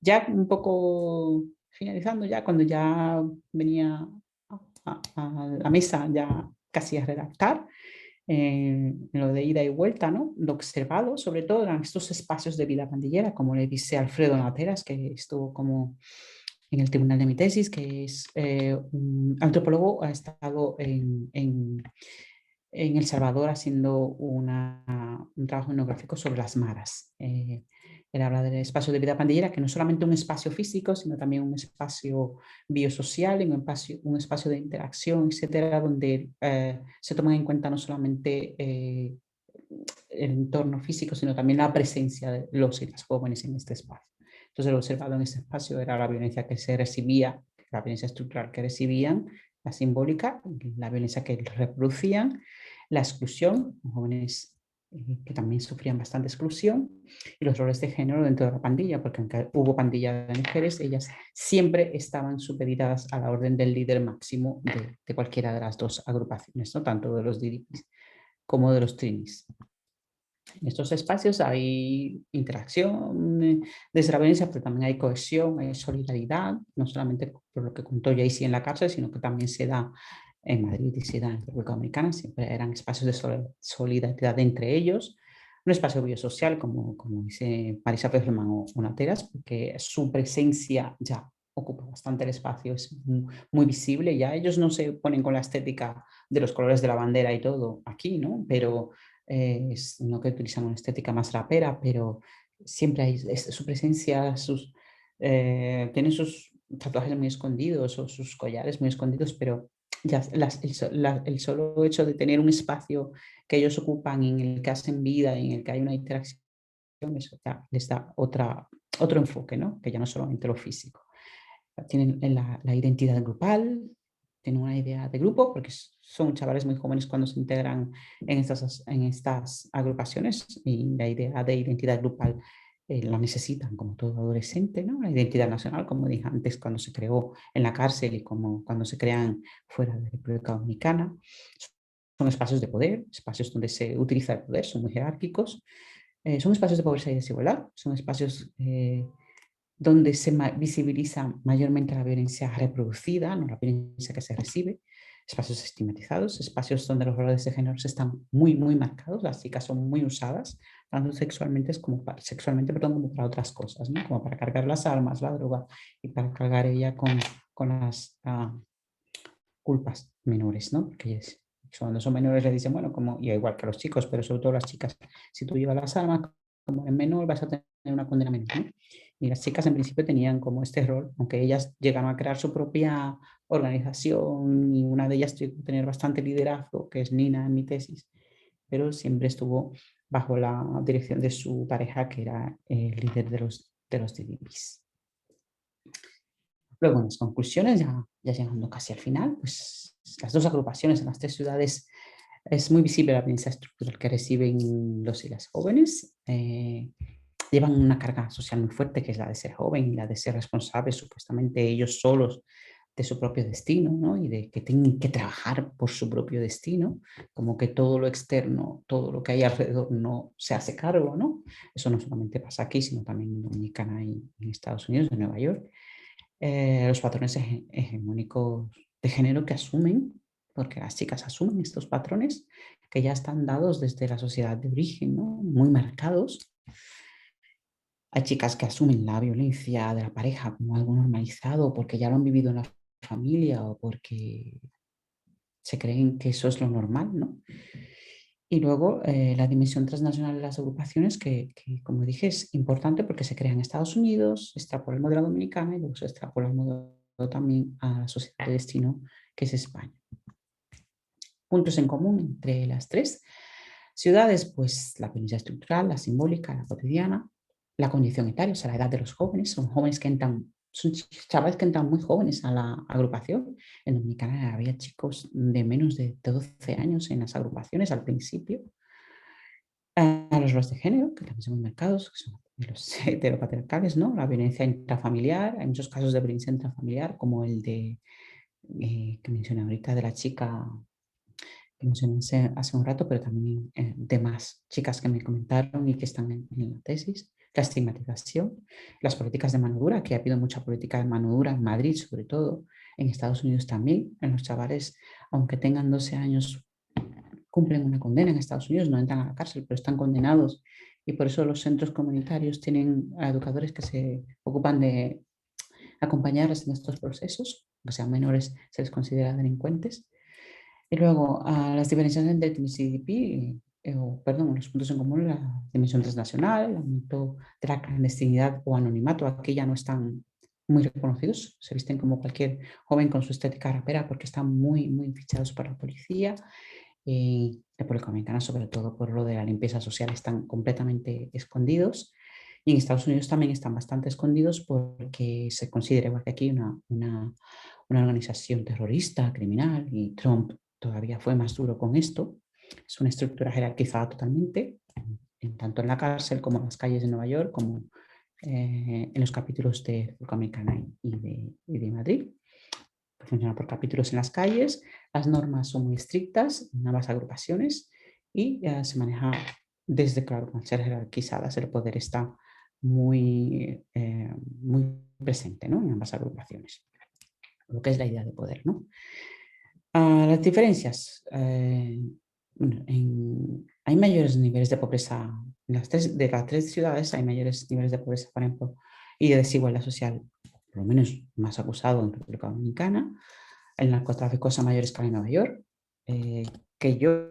Ya un poco finalizando, ya cuando ya venía a la mesa ya casi a redactar, en lo de ida y vuelta, ¿no? Lo observado, sobre todo, eran estos espacios de vida pandillera, como le dice Alfredo Nateras, que estuvo como en el tribunal de mi tesis, que es un antropólogo, ha estado en El Salvador haciendo un trabajo etnográfico sobre las maras. Él habla del espacio de vida pandillera, que no es solamente un espacio físico, sino también un espacio biosocial, un espacio de interacción, etcétera, donde se toman en cuenta no solamente el entorno físico, sino también la presencia de los y las jóvenes en este espacio. Entonces, lo observado en este espacio era la violencia que se recibía, la violencia estructural que recibían, la simbólica, la violencia que reproducían, la exclusión, jóvenes que también sufrían bastante exclusión, y los roles de género dentro de la pandilla, porque aunque hubo pandilla de mujeres, ellas siempre estaban supeditadas a la orden del líder máximo de cualquiera de las dos agrupaciones, ¿no? Tanto de los DDPs como de los trinis. En estos espacios hay interacción desde la violencia, pero también hay cohesión, hay solidaridad, no solamente por lo que contó Jaycee en la cárcel, sino que también se da en Madrid y se da en República Dominicana. Siempre eran espacios de solidaridad entre ellos, un espacio biosocial, como dice Marisa Pefferman o Nateras, porque su presencia ya ocupa bastante el espacio, es muy visible. Ya ellos no se ponen con la estética de los colores de la bandera y todo aquí, ¿no? Pero no que utilizan una estética más rapera, pero siempre hay su presencia, tienen sus tatuajes muy escondidos o sus collares muy escondidos, pero ya el solo hecho de tener un espacio que ellos ocupan, en el que hacen vida, en el que hay una interacción, eso ya les da otro enfoque, ¿no? Que ya no solamente lo físico. Tienen la identidad grupal, tienen una idea de grupo, porque son chavales muy jóvenes cuando se integran en estas agrupaciones, y la idea de identidad grupal la necesitan como todo adolescente, ¿no? La identidad nacional, como dije antes, cuando se creó en la cárcel y como cuando se crean fuera de la República Dominicana. Son espacios de poder, espacios donde se utiliza el poder, son muy jerárquicos, son espacios de pobreza y desigualdad, son espacios donde se visibiliza mayormente la violencia reproducida, no la violencia que se recibe. espacios estigmatizados, espacios donde los roles de género están muy, muy marcados, las chicas son muy usadas, tanto sexualmente, sexualmente, perdón, como para otras cosas, ¿no? Como para cargar las armas, la droga y para cargar ella con las culpas menores, ¿no? Porque cuando son menores le dicen, bueno, como, y igual que a los chicos, pero sobre todo las chicas, si tú llevas las armas, como eres menor, vas a tener una condena menor, ¿no? Y las chicas en principio tenían como este rol, aunque ellas llegaron a crear su propia organización y una de ellas tuvo que tener bastante liderazgo, que es Nina en mi tesis, pero siempre estuvo bajo la dirección de su pareja, que era el líder de los DDPs. Luego, en las conclusiones, ya llegando casi al final, pues las dos agrupaciones en las tres ciudades es muy visible la violencia estructural que reciben los y las jóvenes. Llevan una carga social muy fuerte, que es la de ser joven y la de ser responsables supuestamente ellos solos de su propio destino, ¿no? Y de que tienen que trabajar por su propio destino, como que todo lo externo, todo lo que hay alrededor no se hace cargo, ¿no? Eso no solamente pasa aquí, sino también en Dominicana y en Estados Unidos, en Nueva York. Los patrones hegemónicos de género que asumen, porque las chicas asumen estos patrones que ya están dados desde la sociedad de origen, ¿no? Muy marcados. Hay chicas que asumen la violencia de la pareja como algo normalizado porque ya lo han vivido en la familia o porque se creen que eso es lo normal, ¿no? Y luego la dimensión transnacional de las agrupaciones, que, como dije, es importante porque se crea en Estados Unidos, se extrapola el modelo dominicano y luego se extrapola el modelo también a la sociedad de destino, que es España. Puntos en común entre las tres ciudades, pues la violencia estructural, la simbólica, la cotidiana, la condición etaria, o sea, la edad de los jóvenes, son jóvenes que entran, son chavales que entran muy jóvenes a la agrupación. En Dominicana había chicos de menos de 12 años en las agrupaciones al principio. A los roles de género, que también son muy marcados, que son los heteropatriarcales, ¿no? La violencia intrafamiliar, hay muchos casos de violencia intrafamiliar, como el de, que mencioné ahorita, de la chica que mencioné hace un rato, pero también de más chicas que me comentaron y que están en la tesis. La estigmatización, las políticas de mano dura, que ha habido mucha política de mano dura en Madrid, sobre todo, en Estados Unidos también, en los chavales, aunque tengan 12 años, cumplen una condena en Estados Unidos, no entran a la cárcel, pero están condenados. Y por eso los centros comunitarios tienen a educadores que se ocupan de acompañarles en estos procesos, aunque sean menores, se les considera delincuentes. Y luego, las diferencias entre TNCDP, perdón, los puntos en común, la dimensión transnacional, el aumento de la clandestinidad o anonimato, aquí ya no están muy reconocidos, se visten como cualquier joven con su estética rapera porque están muy, muy fichados por la policía. Y República Dominicana, sobre todo por lo de la limpieza social, están completamente escondidos. Y en Estados Unidos también están bastante escondidos porque se considera, igual que aquí, una organización terrorista, criminal, y Trump todavía fue más duro con esto. Es una estructura jerarquizada totalmente, tanto en la cárcel como en las calles de Nueva York, como en los capítulos de República Dominicana y de Madrid. Funciona por capítulos en las calles, las normas son muy estrictas en ambas agrupaciones y se maneja desde, claro, al ser jerarquizadas, el poder está muy presente, ¿no? En ambas agrupaciones, lo que es la idea de poder, ¿no? Las diferencias, bueno, hay mayores niveles de pobreza, de las tres ciudades hay mayores niveles de pobreza, por ejemplo, y de desigualdad social, por lo menos más acusado en República Dominicana. El narcotráfico es a mayor escala en Nueva York, que yo,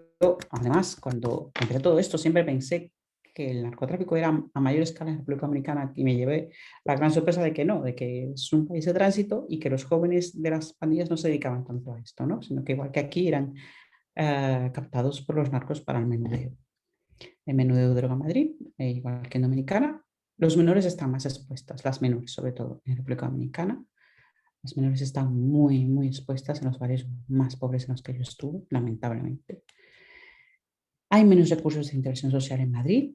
además, cuando empecé todo esto, siempre pensé que el narcotráfico era a mayor escala en República Dominicana y me llevé la gran sorpresa de que no, de que es un país de tránsito y que los jóvenes de las pandillas no se dedicaban tanto a esto, ¿no? Sino que igual que aquí eran captados por los narcos para el menudeo. El menudeo de droga en Madrid, igual que en Dominicana, los menores están más expuestas, las menores sobre todo en República Dominicana. Las menores están muy, muy expuestas en los barrios más pobres en los que yo estuve, lamentablemente. Hay menos recursos de intervención social en Madrid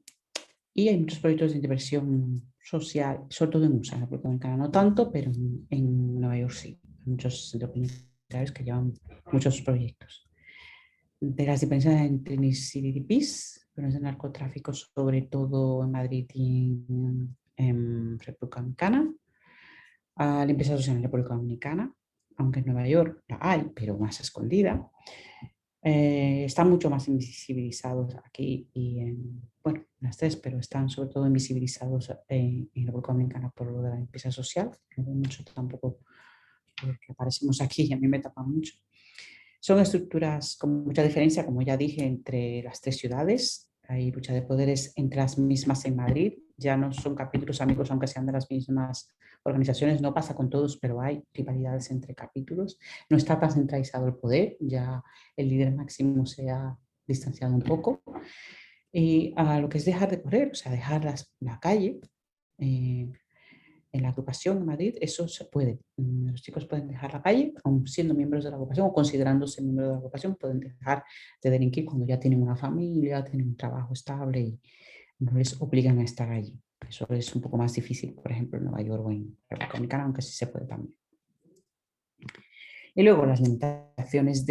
y hay muchos proyectos de intervención social, sobre todo en USA, en República Dominicana no tanto, pero en Nueva York sí. Hay muchos centros penitenciarios que llevan muchos proyectos. De las diferencias entre NIS y DDPs, pero es de narcotráfico, sobre todo en Madrid y en República Dominicana. Limpieza social en República Dominicana. aunque en Nueva York la hay, pero más escondida. Están mucho más invisibilizados aquí y bueno, en las tres, pero están sobre todo invisibilizados en República Dominicana por lo de la limpieza social. No veo mucho tampoco que aparecemos aquí y a mí me tapa mucho. Son estructuras con mucha diferencia, como ya dije, entre las tres ciudades. Hay lucha de poderes entre las mismas en Madrid. Ya no son capítulos amigos, aunque sean de las mismas organizaciones. No pasa con todos, pero hay rivalidades entre capítulos. No está tan centralizado el poder. Ya el líder máximo se ha distanciado un poco. Y a lo que es dejar de correr, o sea, dejar la calle, en la agrupación en Madrid, eso se puede. Los chicos pueden dejar la calle, aun siendo miembros de la agrupación o considerándose miembros de la agrupación, pueden dejar de delinquir cuando ya tienen una familia, tienen un trabajo estable y no les obligan a estar allí. Eso es un poco más difícil, por ejemplo, en Nueva York o en República Dominicana, aunque sí se puede también. Y luego las limitaciones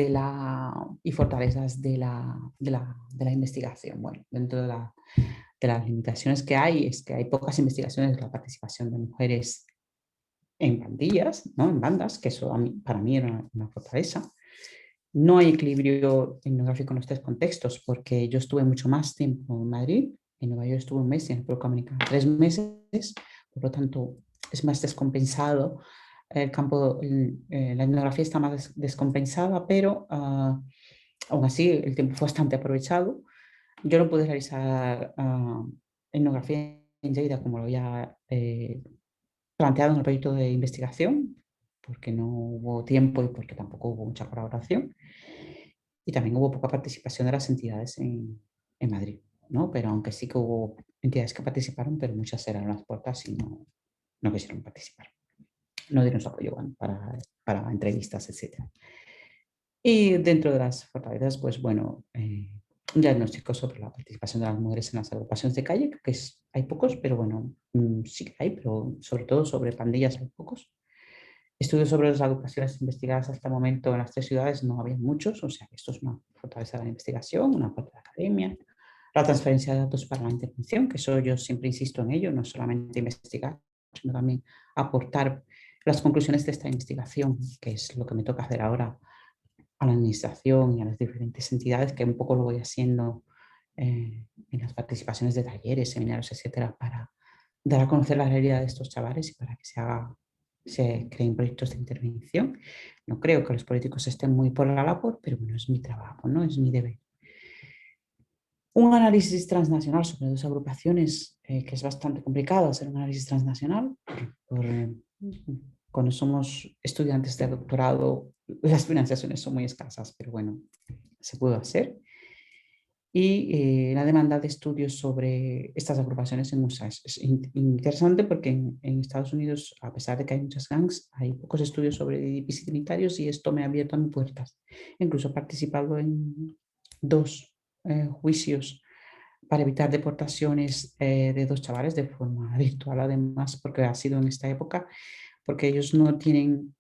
y fortalezas de la investigación. Bueno, dentro de las limitaciones que hay es que hay pocas investigaciones de la participación de mujeres en pandillas, ¿no? En bandas, que eso para mí era una fortaleza. No hay equilibrio etnográfico en los tres contextos, porque yo estuve mucho más tiempo en Madrid, en Nueva York estuve un mes y en República Dominicana 3 meses, por lo tanto es más descompensado. El campo, la etnografía está más descompensada, pero aún así el tiempo fue bastante aprovechado. Yo no pude realizar etnografía en Lleida como lo había planteado en el proyecto de investigación, porque no hubo tiempo y porque tampoco hubo mucha colaboración. Y también hubo poca participación de las entidades en Madrid, ¿no? Pero aunque sí que hubo entidades que participaron, pero muchas cerraron las puertas y no quisieron participar. No dieron su apoyo para entrevistas, etc. Y dentro de las fortalezas, pues bueno, un diagnóstico sobre la participación de las mujeres en las agrupaciones de calle, que hay pocos, pero bueno, sí que hay, pero sobre todo sobre pandillas hay pocos. Estudios sobre las agrupaciones investigadas hasta el momento en las tres ciudades no había muchos, o sea que esto es una fortaleza de la investigación, una parte de la academia. La transferencia de datos para la intervención, que eso yo siempre insisto en ello, no solamente investigar, sino también aportar las conclusiones de esta investigación, que es lo que me toca hacer ahora a la administración y a las diferentes entidades, que un poco lo voy haciendo en las participaciones de talleres, seminarios, etcétera, para dar a conocer la realidad de estos chavales y para que se creen proyectos de intervención. No creo que los políticos estén muy por la labor, pero bueno, es mi trabajo, ¿no? Es mi deber. Un análisis transnacional sobre dos agrupaciones, que es bastante complicado hacer un análisis transnacional. Cuando somos estudiantes de doctorado, las financiaciones son muy escasas, pero bueno, se puede hacer. Y la demanda de estudios sobre estas agrupaciones en USA es interesante porque en Estados Unidos, a pesar de que hay muchas gangs, hay pocos estudios sobre DDPs y trinitarios y esto me ha abierto a mis puertas. Incluso he participado en 2 juicios para evitar deportaciones de 2 chavales de forma virtual, además, porque ha sido en esta época, porque ellos no tienen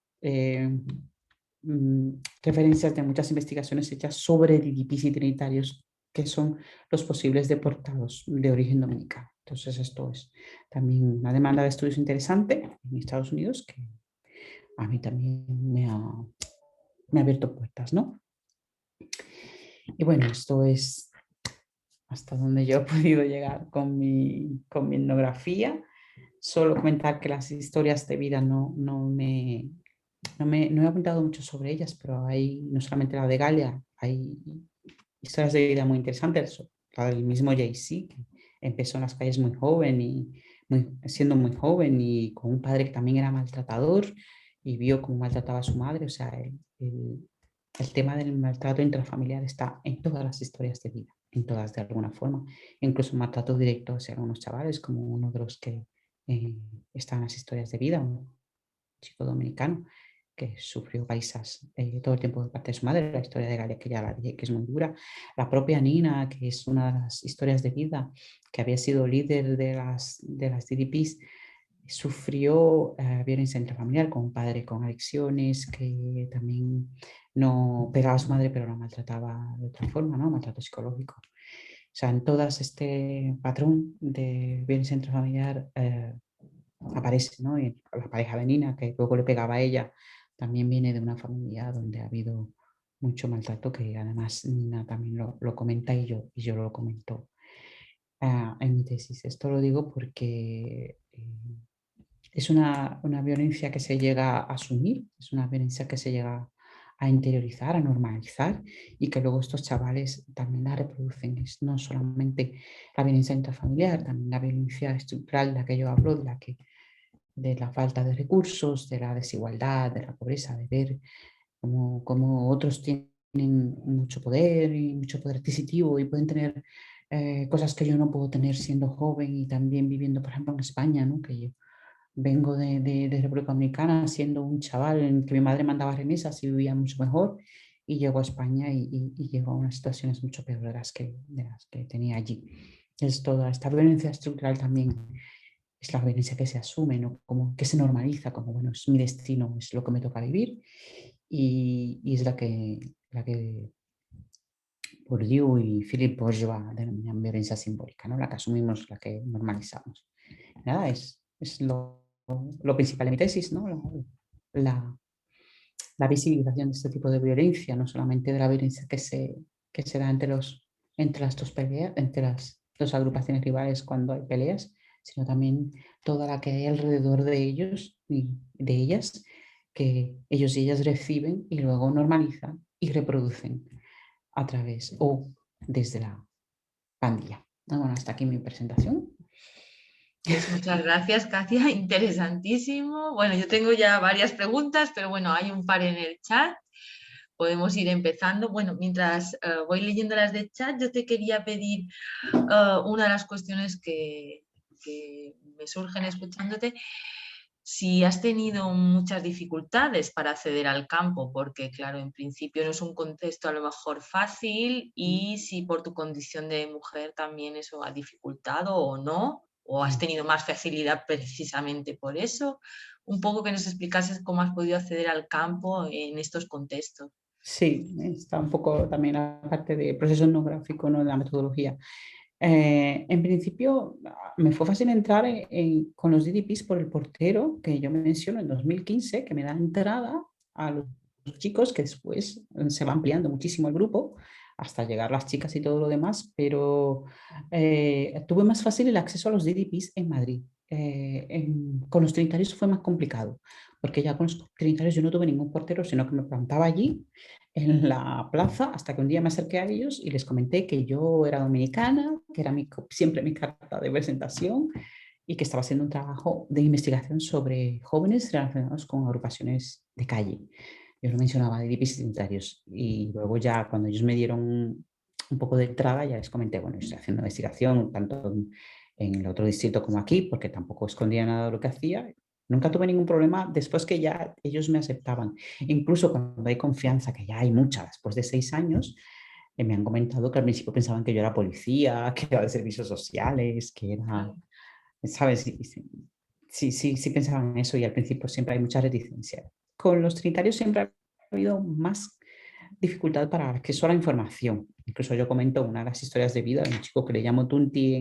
referencias de muchas investigaciones hechas sobre DDPs y trinitarios, que son los posibles deportados de origen dominicano. Entonces, esto es también una demanda de estudios interesante en Estados Unidos que a mí también me ha abierto puertas, ¿no? Y bueno, esto es hasta donde yo he podido llegar con mi etnografía. Solo comentar que las historias de vida no he apuntado mucho sobre ellas, pero hay, no solamente la de Galia, hay historias de vida muy interesantes. La del mismo Jay-Z, que empezó en las calles muy joven siendo muy joven y con un padre que también era maltratador y vio cómo maltrataba a su madre. O sea, el tema del maltrato intrafamiliar está en todas las historias de vida, en todas de alguna forma. Incluso maltrato directo hacia algunos chavales, como uno de los que está en las historias de vida, un chico dominicano que sufrió paisas todo el tiempo de parte de su madre, la historia de Galia, que ya la dije que es muy dura, la propia Nina, que es una de las historias de vida, que había sido líder de las DDPs, sufrió violencia intrafamiliar con un padre con adicciones, que también no pegaba a su madre, pero la maltrataba de otra forma, ¿no? Maltrato psicológico. O sea, en todas este patrón de violencia intrafamiliar aparece, ¿no? Y la pareja de Nina, que luego le pegaba a ella, también viene de una familia donde ha habido mucho maltrato, que además Nina también lo comenta y yo lo comento en mi tesis. Esto lo digo porque es una violencia que se llega a asumir, es una violencia que se llega a interiorizar, a normalizar y que luego estos chavales también la reproducen. Es no solamente la violencia intrafamiliar, también la violencia estructural de la que yo hablo, de la falta de recursos, de la desigualdad, de la pobreza, de ver cómo otros tienen mucho poder adquisitivo y pueden tener cosas que yo no puedo tener siendo joven y también viviendo, por ejemplo, en España, ¿no? Que yo vengo de República Dominicana siendo un chaval en que mi madre mandaba remesas y vivía mucho mejor y llego a España y llego a unas situaciones mucho peores de las que tenía allí. Es toda esta violencia estructural también es la violencia que se asume, ¿no? Como que se normaliza, como bueno, es mi destino, es lo que me toca vivir y es la que Bourdieu y Philippe Bourgeois denominan violencia simbólica, ¿no? La que asumimos, la que normalizamos. Nada, es lo principal de mi tesis, ¿no? La, la visibilización de este tipo de violencia, no solamente de la violencia que se da entre las dos peleas, entre las dos agrupaciones rivales cuando hay peleas, sino también toda la que hay alrededor de ellos y de ellas, que ellos y ellas reciben y luego normalizan y reproducen a través o desde la pandilla. Bueno, hasta aquí mi presentación. Pues muchas gracias, Katia, interesantísimo. Bueno, yo tengo ya varias preguntas, pero bueno, hay un par en el chat. Podemos ir empezando. Bueno, mientras voy leyendo las de chat, yo te quería pedir una de las cuestiones que me surgen escuchándote, si has tenido muchas dificultades para acceder al campo, porque claro, en principio no es un contexto a lo mejor fácil, y si por tu condición de mujer también eso ha dificultado o no, o has tenido más facilidad precisamente por eso. Un poco que nos explicases cómo has podido acceder al campo en estos contextos. Sí, está un poco también la parte de proceso etnográfico, ¿no? De la metodología. En principio, me fue fácil entrar con los DDPs por el portero que yo menciono en 2015, que me da entrada a los chicos, que después se va ampliando muchísimo el grupo hasta llegar las chicas y todo lo demás, pero tuve más fácil el acceso a los DDPs en Madrid. Con los trinitarios fue más complicado, porque ya con los trinitarios yo no tuve ningún portero, sino que me plantaba allí en la plaza hasta que un día me acerqué a ellos y les comenté que yo era dominicana, que era siempre mi carta de presentación y que estaba haciendo un trabajo de investigación sobre jóvenes relacionados con agrupaciones de calle. Yo lo mencionaba de DIPs identitarios y luego ya cuando ellos me dieron un poco de entrada ya les comenté, bueno, estoy haciendo investigación tanto en el otro distrito como aquí, porque tampoco escondía nada de lo que hacía. Nunca tuve ningún problema después que ya ellos me aceptaban. Incluso cuando hay confianza, que ya hay mucha después de 6 años, me han comentado que al principio pensaban que yo era policía, que era de servicios sociales, que era, ¿sabes? Sí pensaban eso y al principio siempre hay mucha reticencia. Con los trinitarios siempre ha habido más dificultad para el acceso a la información. Incluso yo comento una de las historias de vida de un chico que le llamo Tunti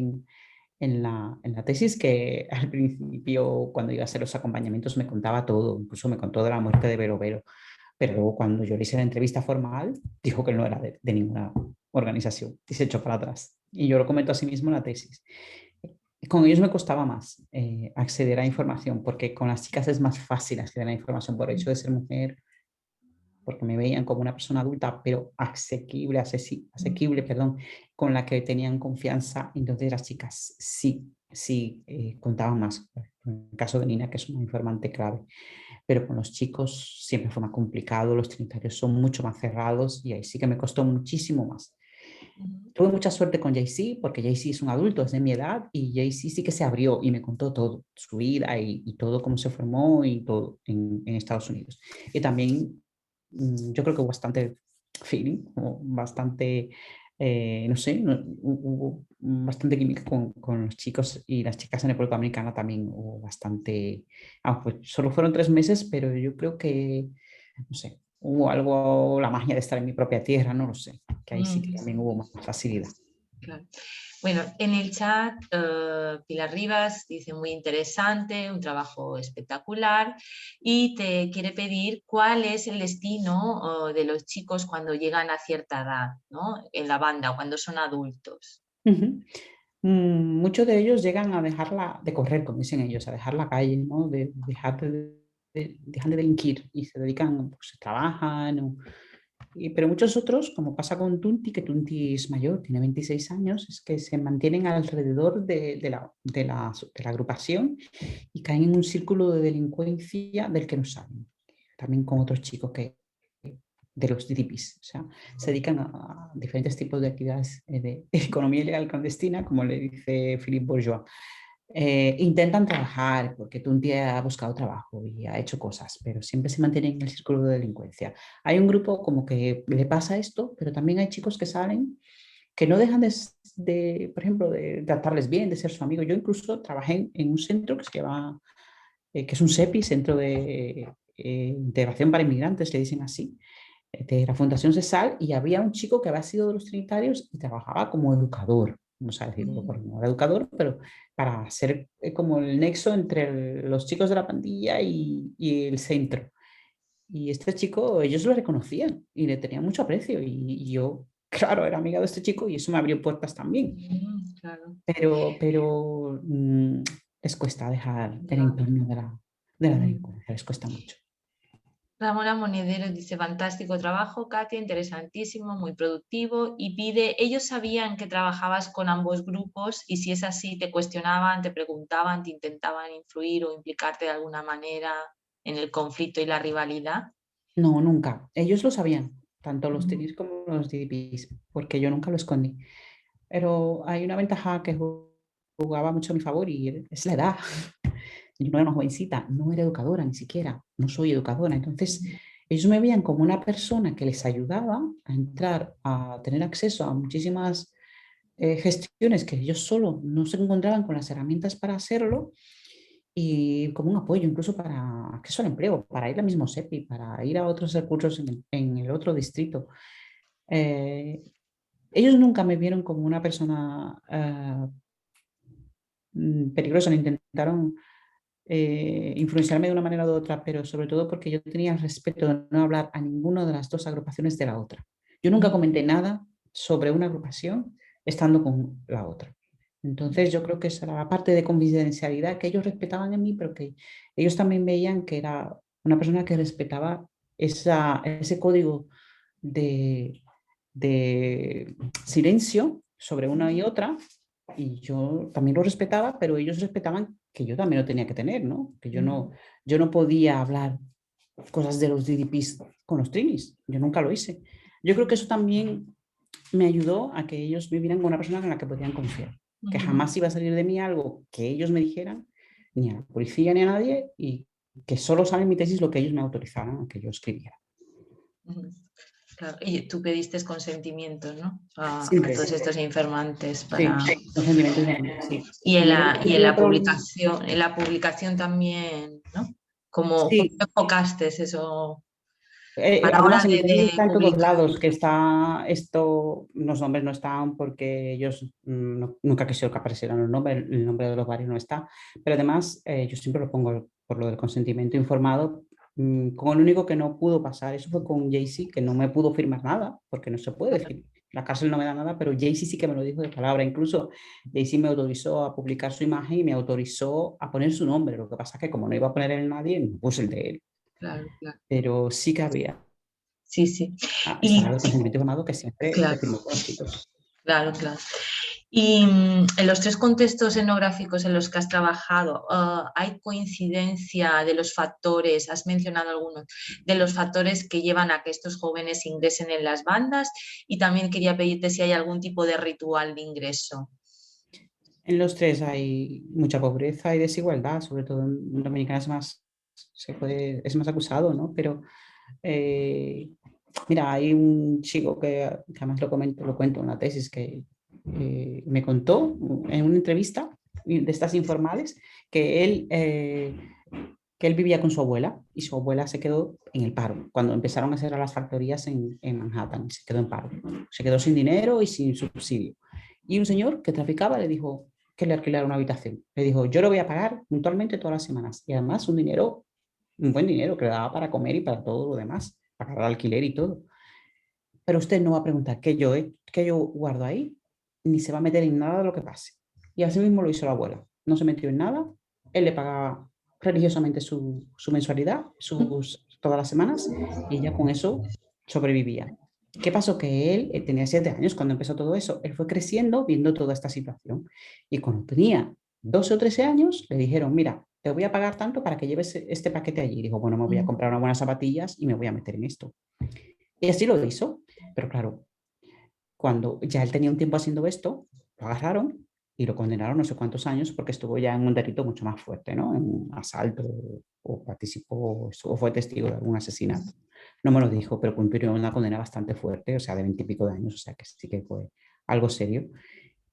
en la tesis, que al principio cuando iba a hacer los acompañamientos me contaba todo, incluso me contó de la muerte de Vero Vero, pero luego cuando yo le hice la entrevista formal dijo que él no era de ninguna organización y se echó para atrás. Y yo lo comento así mismo en la tesis. Con ellos me costaba más acceder a información, porque con las chicas es más fácil acceder a información por el hecho de ser mujer, porque me veían como una persona adulta, pero asequible, perdón, con la que tenían confianza. Entonces las chicas sí contaban más. En el caso de Nina, que es una informante clave, pero con los chicos siempre fue más complicado, los trinitarios son mucho más cerrados y ahí sí que me costó muchísimo más. Tuve mucha suerte con Jay-Z, porque Jay-Z es un adulto, es de mi edad, y Jay-Z sí que se abrió y me contó todo, su vida y todo cómo se formó y todo en Estados Unidos. Y también yo creo que hubo bastante feeling, bastante, no sé, hubo bastante química con los chicos y las chicas en República Dominicana también hubo bastante, pues solo fueron 3 meses, pero yo creo que, no sé, hubo algo, la magia de estar en mi propia tierra, no lo sé, que ahí sí que también hubo más facilidad. Claro. Bueno, en el chat Pilar Rivas dice muy interesante, un trabajo espectacular y te quiere pedir cuál es el destino de los chicos cuando llegan a cierta edad, ¿no? En la banda, cuando son adultos. Ujú. Muchos de ellos llegan a dejarla de correr, como dicen ellos, a dejar la calle, ¿no? Dejan de delinquir y se dedican, pues trabajan, pero muchos otros, como pasa con Tunti, que Tunti es mayor, tiene 26 años, es que se mantienen alrededor de la agrupación y caen en un círculo de delincuencia del que no saben. También con otros chicos de los DDPs, o sea, se dedican a diferentes tipos de actividades de economía ilegal clandestina, como le dice Philippe Bourgeois. Intentan trabajar porque Tunti ha buscado trabajo y ha hecho cosas, pero siempre se mantienen en el círculo de delincuencia. Hay un grupo como que le pasa esto, pero también hay chicos que salen que no dejan por ejemplo, de tratarles bien, de ser su amigo. Yo incluso trabajé en un centro que se llama, que es un SEPI, Centro de Integración para Inmigrantes, le dicen así, de la Fundación CESAL, y había un chico que había sido de los trinitarios y trabajaba como educador, no sé decirlo, porque no era educador, pero para ser como el nexo entre los chicos de la pandilla y el centro. Y este chico, ellos lo reconocían y le tenían mucho aprecio. Y yo, claro, era amiga de este chico y eso me abrió puertas también. Claro. Pero les cuesta dejar el Ya. entorno de la delincuencia, les cuesta mucho. Ramona Monedero dice, fantástico trabajo, Katia, interesantísimo, muy productivo y pide, ellos sabían que trabajabas con ambos grupos y si es así, te cuestionaban, te preguntaban, te intentaban influir o implicarte de alguna manera en el conflicto y la rivalidad. No, nunca. Ellos lo sabían, tanto los Ujú. TINIs como los DDPs, porque yo nunca lo escondí. Pero hay una ventaja que jugaba mucho a mi favor y es la edad. Yo no era una jovencita, no era educadora ni siquiera, no soy educadora. Entonces, ellos me veían como una persona que les ayudaba a entrar, a tener acceso a muchísimas gestiones que ellos solo no se encontraban con las herramientas para hacerlo y como un apoyo incluso para acceso al empleo, para ir al mismo SEPI, para ir a otros recursos en el otro distrito. Eh, Ellos nunca me vieron como una persona peligrosa, no intentaron influenciarme de una manera u otra, pero sobre todo porque yo tenía el respeto de no hablar a ninguna de las dos agrupaciones de la otra. Yo nunca comenté nada sobre una agrupación estando con la otra. Entonces yo creo que esa era la parte de confidencialidad que ellos respetaban en mí, pero que ellos también veían que era una persona que respetaba ese código de, de silencio sobre una y otra, y yo también lo respetaba, pero ellos respetaban que yo también lo tenía que tener, ¿no? Que yo no podía hablar cosas de los DDPs con los trinis, yo nunca lo hice. Yo creo que eso también me ayudó a que ellos vivieran con una persona en la que podían confiar, que jamás iba a salir de mí algo que ellos me dijeran, ni a la policía ni a nadie, y que solo sale en mi tesis lo que ellos me autorizaran a que yo escribiera. Claro. Y tú pediste consentimiento, ¿no? A Siempre, todos estos informantes sí, para. consentimiento igualmente, sí. Y en En el la, otro y tuve problemas. en la publicación también, ¿no? ¿Cómo Sí, enfocaste eso a la hora además en mi tesis de está en todos publicar? lados, que está esto, los nombres no están porque ellos nunca quisieron que aparecieran los nombres, el nombre de los barrios no está, pero además yo siempre lo pongo por lo del consentimiento informado, con el único que no pudo pasar, eso fue con Jaycee, que no me pudo firmar nada, porque no se puede decir, la cárcel no me da nada, pero Jaycee sí que me lo dijo de palabra, incluso Jaycee me autorizó a publicar su imagen y me autorizó a poner su nombre, lo que pasa es que como no iba a poner el nadie, no puse el de él, Claro, claro. pero sí que había. Sí, sí. Está Y el consentimiento informado que siempre claro, se firmó con los chicos. claro, claro. Y en los tres contextos etnográficos en los que has trabajado, ¿hay coincidencia de los factores, has mencionado algunos, de los factores que llevan a que estos jóvenes ingresen en las bandas? Y también quería pedirte si hay algún tipo de ritual de ingreso. En los tres hay mucha pobreza y desigualdad, sobre todo en Dominicana es más acusado, ¿no? Pero mira, hay un chico que además lo cuento en la tesis que me contó en una entrevista de estas informales que él vivía con su abuela y su abuela se quedó en el paro cuando empezaron a hacer las factorías en Manhattan, se quedó en paro, se quedó sin dinero y sin subsidio. Y un señor que traficaba le dijo que le alquilara una habitación. Le dijo, yo lo voy a pagar puntualmente todas las semanas. Y además un buen dinero que le daba para comer y para todo lo demás, pagar el alquiler y todo. Pero usted no va a preguntar qué yo guardo ahí, ni se va a meter en nada de lo que pase. Y así mismo lo hizo la abuela. No se metió en nada. Él le pagaba religiosamente su mensualidad todas las semanas y ella con eso sobrevivía. ¿Qué pasó? Que él tenía 7 años cuando empezó todo eso. Él fue creciendo viendo toda esta situación. Y cuando tenía 12 o 13 años, le dijeron, mira, te voy a pagar tanto para que lleves este paquete allí. Y dijo, bueno, me voy a comprar unas buenas zapatillas y me voy a meter en esto. Y así lo hizo. Pero claro, cuando ya él tenía un tiempo haciendo esto, lo agarraron y lo condenaron no sé cuántos años porque estuvo ya en un delito mucho más fuerte, ¿no? En un asalto o participó o fue testigo de algún asesinato. No me lo dijo, pero cumplió una condena bastante fuerte, o sea, de 20 y pico de años, o sea, que sí que fue algo serio.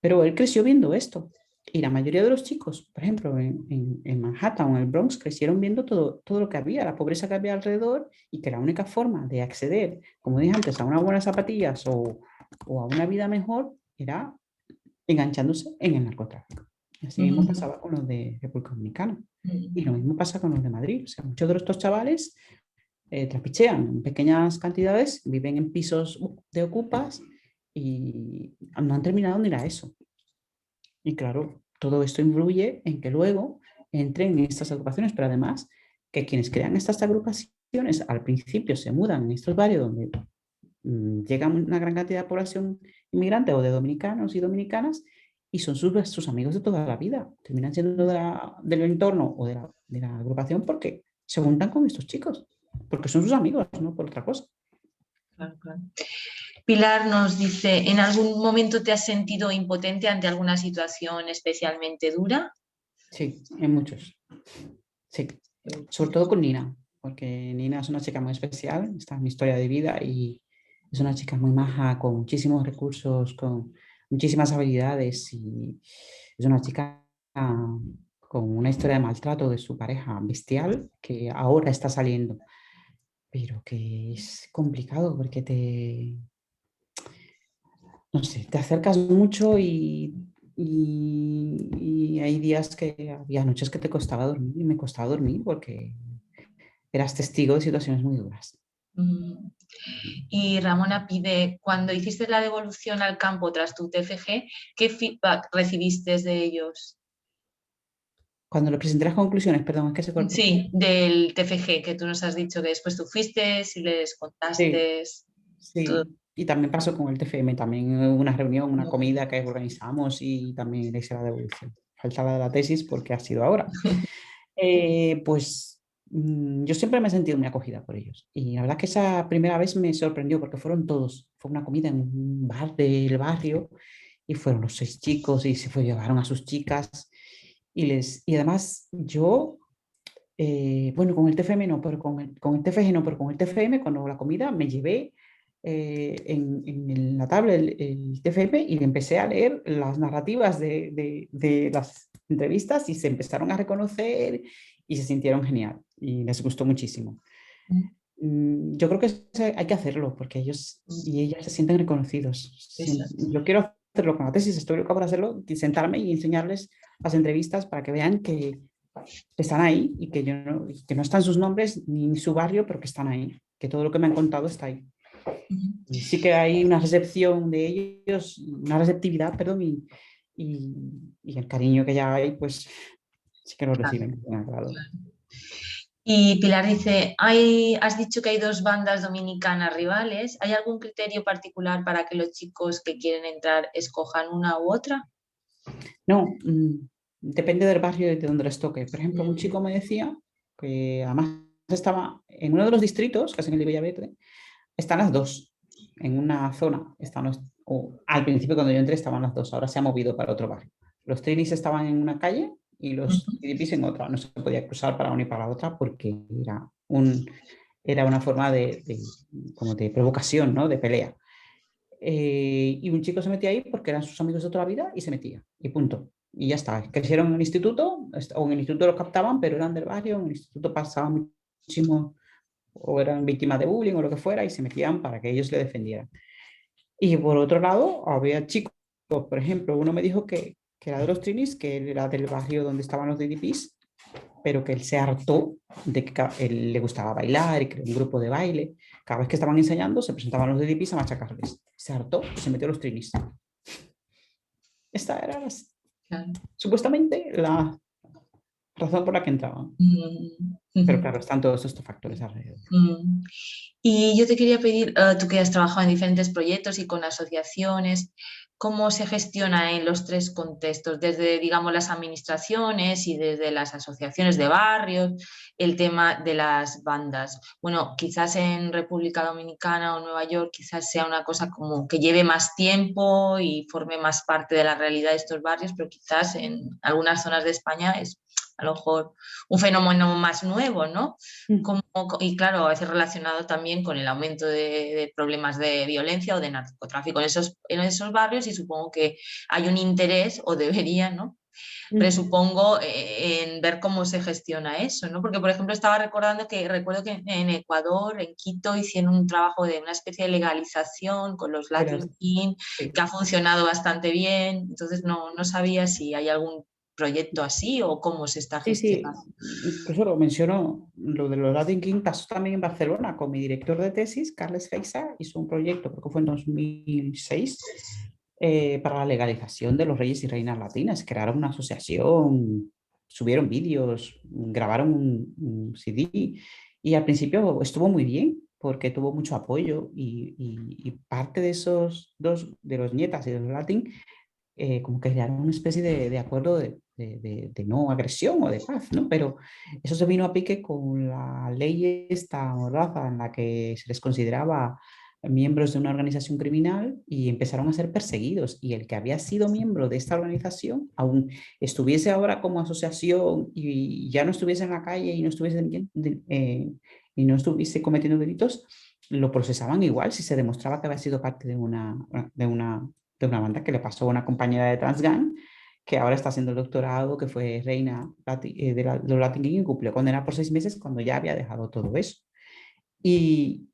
Pero él creció viendo esto. Y la mayoría de los chicos, por ejemplo, en Manhattan o en el Bronx, crecieron viendo todo lo que había, la pobreza que había alrededor y que la única forma de acceder, como dije antes, a unas buenas zapatillas o a una vida mejor era enganchándose en el narcotráfico. Y así mismo pasaba con los de República Dominicana. Y lo mismo pasa con los de Madrid. O sea, muchos de estos chavales trapichean en pequeñas cantidades, viven en pisos de ocupas y no han terminado ni la ESO. Y claro, todo esto influye en que luego entren en estas agrupaciones, pero además que quienes crean estas agrupaciones al principio se mudan en estos barrios donde llega una gran cantidad de población inmigrante o de dominicanos y dominicanas y son sus amigos de toda la vida. Terminan siendo del entorno o de la agrupación porque se juntan con estos chicos, porque son sus amigos, no por otra cosa. Claro, claro. Pilar nos dice, ¿en algún momento te has sentido impotente ante alguna situación especialmente dura? Sí, en muchos. Sí, sobre todo con Nina, porque Nina es una chica muy especial, está en mi historia de vida y es una chica muy maja, con muchísimos recursos, con muchísimas habilidades y es una chica con una historia de maltrato de su pareja bestial que ahora está saliendo, pero que es complicado porque no sé, te acercas mucho y hay días que había noches que te costaba dormir y me costaba dormir porque eras testigo de situaciones muy duras. Y Ramona pide, cuando hiciste la devolución al campo tras tu TFG, ¿qué feedback recibiste de ellos? Cuando le presenté las conclusiones, perdón, es que se cortó. Sí, del TFG, que tú nos has dicho que después tú fuiste y les Sí, contaste todo. sí. Y también pasó con el TFM, también hubo una reunión, una comida que organizamos y también le hice la devolución. Faltaba de la tesis porque ha sido ahora. Pues yo siempre me he sentido muy acogida por ellos. Y la verdad que esa primera vez me sorprendió porque fueron todos. Fue una comida en un bar del barrio y fueron los 6 chicos y llevaron a sus chicas. Y además yo, bueno, con el TFM no, pero con el TFG no, pero con el TFM cuando la comida me llevé en la tabla el TFM y empecé a leer las narrativas de las entrevistas y se empezaron a reconocer y se sintieron genial y les gustó muchísimo. Yo creo que hay que hacerlo porque ellos y ellas se sienten reconocidos. Yo quiero hacerlo con la tesis, estoy loca por hacerlo, y sentarme y enseñarles las entrevistas para que vean que están ahí y que no están sus nombres ni su barrio, pero que están ahí, que todo lo que me han contado está ahí. Y sí que hay una recepción de ellos, una receptividad, perdón, y el cariño que ya hay, pues sí que lo reciben. Claro. Y Pilar dice, has dicho que hay dos bandas dominicanas rivales. ¿Hay algún criterio particular para que los chicos que quieren entrar escojan una u otra? No, depende del barrio y de donde les toque. Por ejemplo, un chico me decía que además estaba en uno de los distritos, que es en el de Villaverde, están las dos. En una zona, al principio cuando yo entré estaban las dos, ahora se ha movido para otro barrio. Los trainees estaban en una calle y los CDPs en otra. No se podía cruzar para una y para la otra porque era una forma como de provocación, ¿no? De pelea. Y un chico se metía ahí porque eran sus amigos de toda la vida y se metía, y punto. Y ya está. Crecieron en el instituto, o en el instituto los captaban, pero eran del barrio, en el instituto pasaban muchísimo, o eran víctimas de bullying o lo que fuera, y se metían para que ellos le defendieran. Y por otro lado, había chicos por ejemplo, uno me dijo que era de los Trinis, que él era del barrio donde estaban los DDPs, pero que él se hartó de que él le gustaba bailar y creó un grupo de baile. Cada vez que estaban enseñando, se presentaban los DDPs a machacarles. Se hartó y se metió a los Trinis. Esta era Claro. supuestamente la razón por la que entraban. Pero claro, están todos estos factores alrededor. Y yo te quería pedir, tú que has trabajado en diferentes proyectos y con asociaciones, ¿cómo se gestiona en los tres contextos? Desde, digamos, las administraciones y desde las asociaciones de barrios, el tema de las bandas. Bueno, quizás en República Dominicana o Nueva York quizás sea una cosa como que lleve más tiempo y forme más parte de la realidad de estos barrios, pero quizás en algunas zonas de España es a lo mejor un fenómeno más nuevo, ¿no? Y claro, a veces relacionado también con el aumento de problemas de violencia o de narcotráfico en esos barrios, y supongo que hay un interés, o debería, ¿no? Presupongo, en ver cómo se gestiona eso, ¿no? Porque, por ejemplo, estaba recuerdo que en Ecuador, en Quito, hicieron un trabajo de una especie de legalización con los Latin King, que ha funcionado bastante bien. Entonces no sabía si hay algún proyecto así o cómo se está Sí, gestionando. incluso lo mencionó, lo de los Latin King pasó también en Barcelona con mi director de tesis, Carles Feixa, hizo un proyecto, creo que fue en 2006, para la legalización de los reyes y reinas latinas. Crearon una asociación, subieron vídeos, grabaron un CD y al principio estuvo muy bien porque tuvo mucho apoyo y parte de esos dos, de los nietas y de los Latin, como que crearon una especie de acuerdo de no agresión o de paz, ¿no? Pero eso se vino a pique con la ley esta mordaza en la que se les consideraba miembros de una organización criminal y empezaron a ser perseguidos. Y el que había sido miembro de esta organización, aún estuviese ahora como asociación y ya no estuviese en la calle y no estuviese cometiendo delitos, lo procesaban igual si se demostraba que había sido parte de una banda que le pasó a una compañera de Transgang, que ahora está haciendo el doctorado, que fue reina de los Latin King y cumplió condena por 6 meses cuando ya había dejado todo eso. Y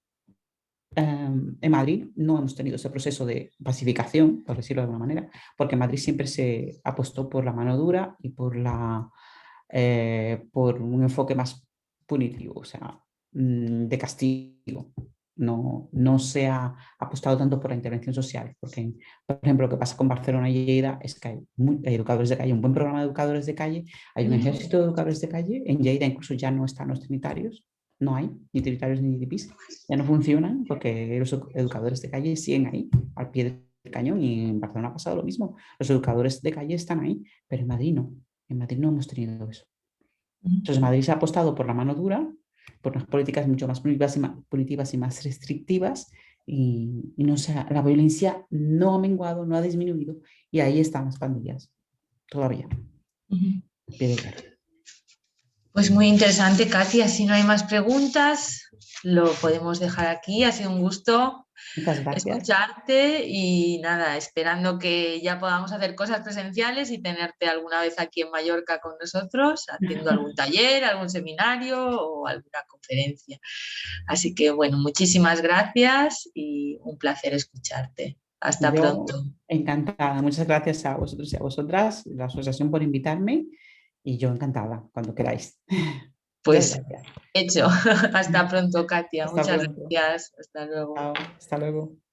en Madrid no hemos tenido ese proceso de pacificación, por decirlo de alguna manera, porque en Madrid siempre se apostó por la mano dura y por un enfoque más punitivo, o sea, de castigo. No se ha apostado tanto por la intervención social, porque, por ejemplo, lo que pasa con Barcelona y Lleida es que hay educadores de calle, un buen programa de educadores de calle, hay un ejército de educadores de calle, en Lleida incluso ya no están los trinitarios, no hay ni trinitarios ni DPs, ya no funcionan porque los educadores de calle siguen ahí, al pie del cañón, y en Barcelona ha pasado lo mismo, los educadores de calle están ahí, pero en Madrid no hemos tenido eso. Entonces, Madrid se ha apostado por la mano dura, por unas políticas mucho más punitivas y más restrictivas, y no la violencia no ha menguado, no ha disminuido, y ahí están las pandillas, todavía. Pues muy interesante, Katia. Si no hay más preguntas, lo podemos dejar aquí. Ha sido un gusto Muchas gracias. escucharte y nada, esperando que ya podamos hacer cosas presenciales y tenerte alguna vez aquí en Mallorca con nosotros, haciendo algún taller, algún seminario o alguna conferencia. Así que bueno, muchísimas gracias y un placer escucharte. Hasta Yo pronto. encantada. Muchas gracias a vosotros y a vosotras, la asociación, por invitarme, y yo encantada, cuando queráis. Muchas Pues gracias. hecho. Hasta pronto, Katia. Hasta Muchas pronto. gracias. Hasta luego. Chao. Hasta luego.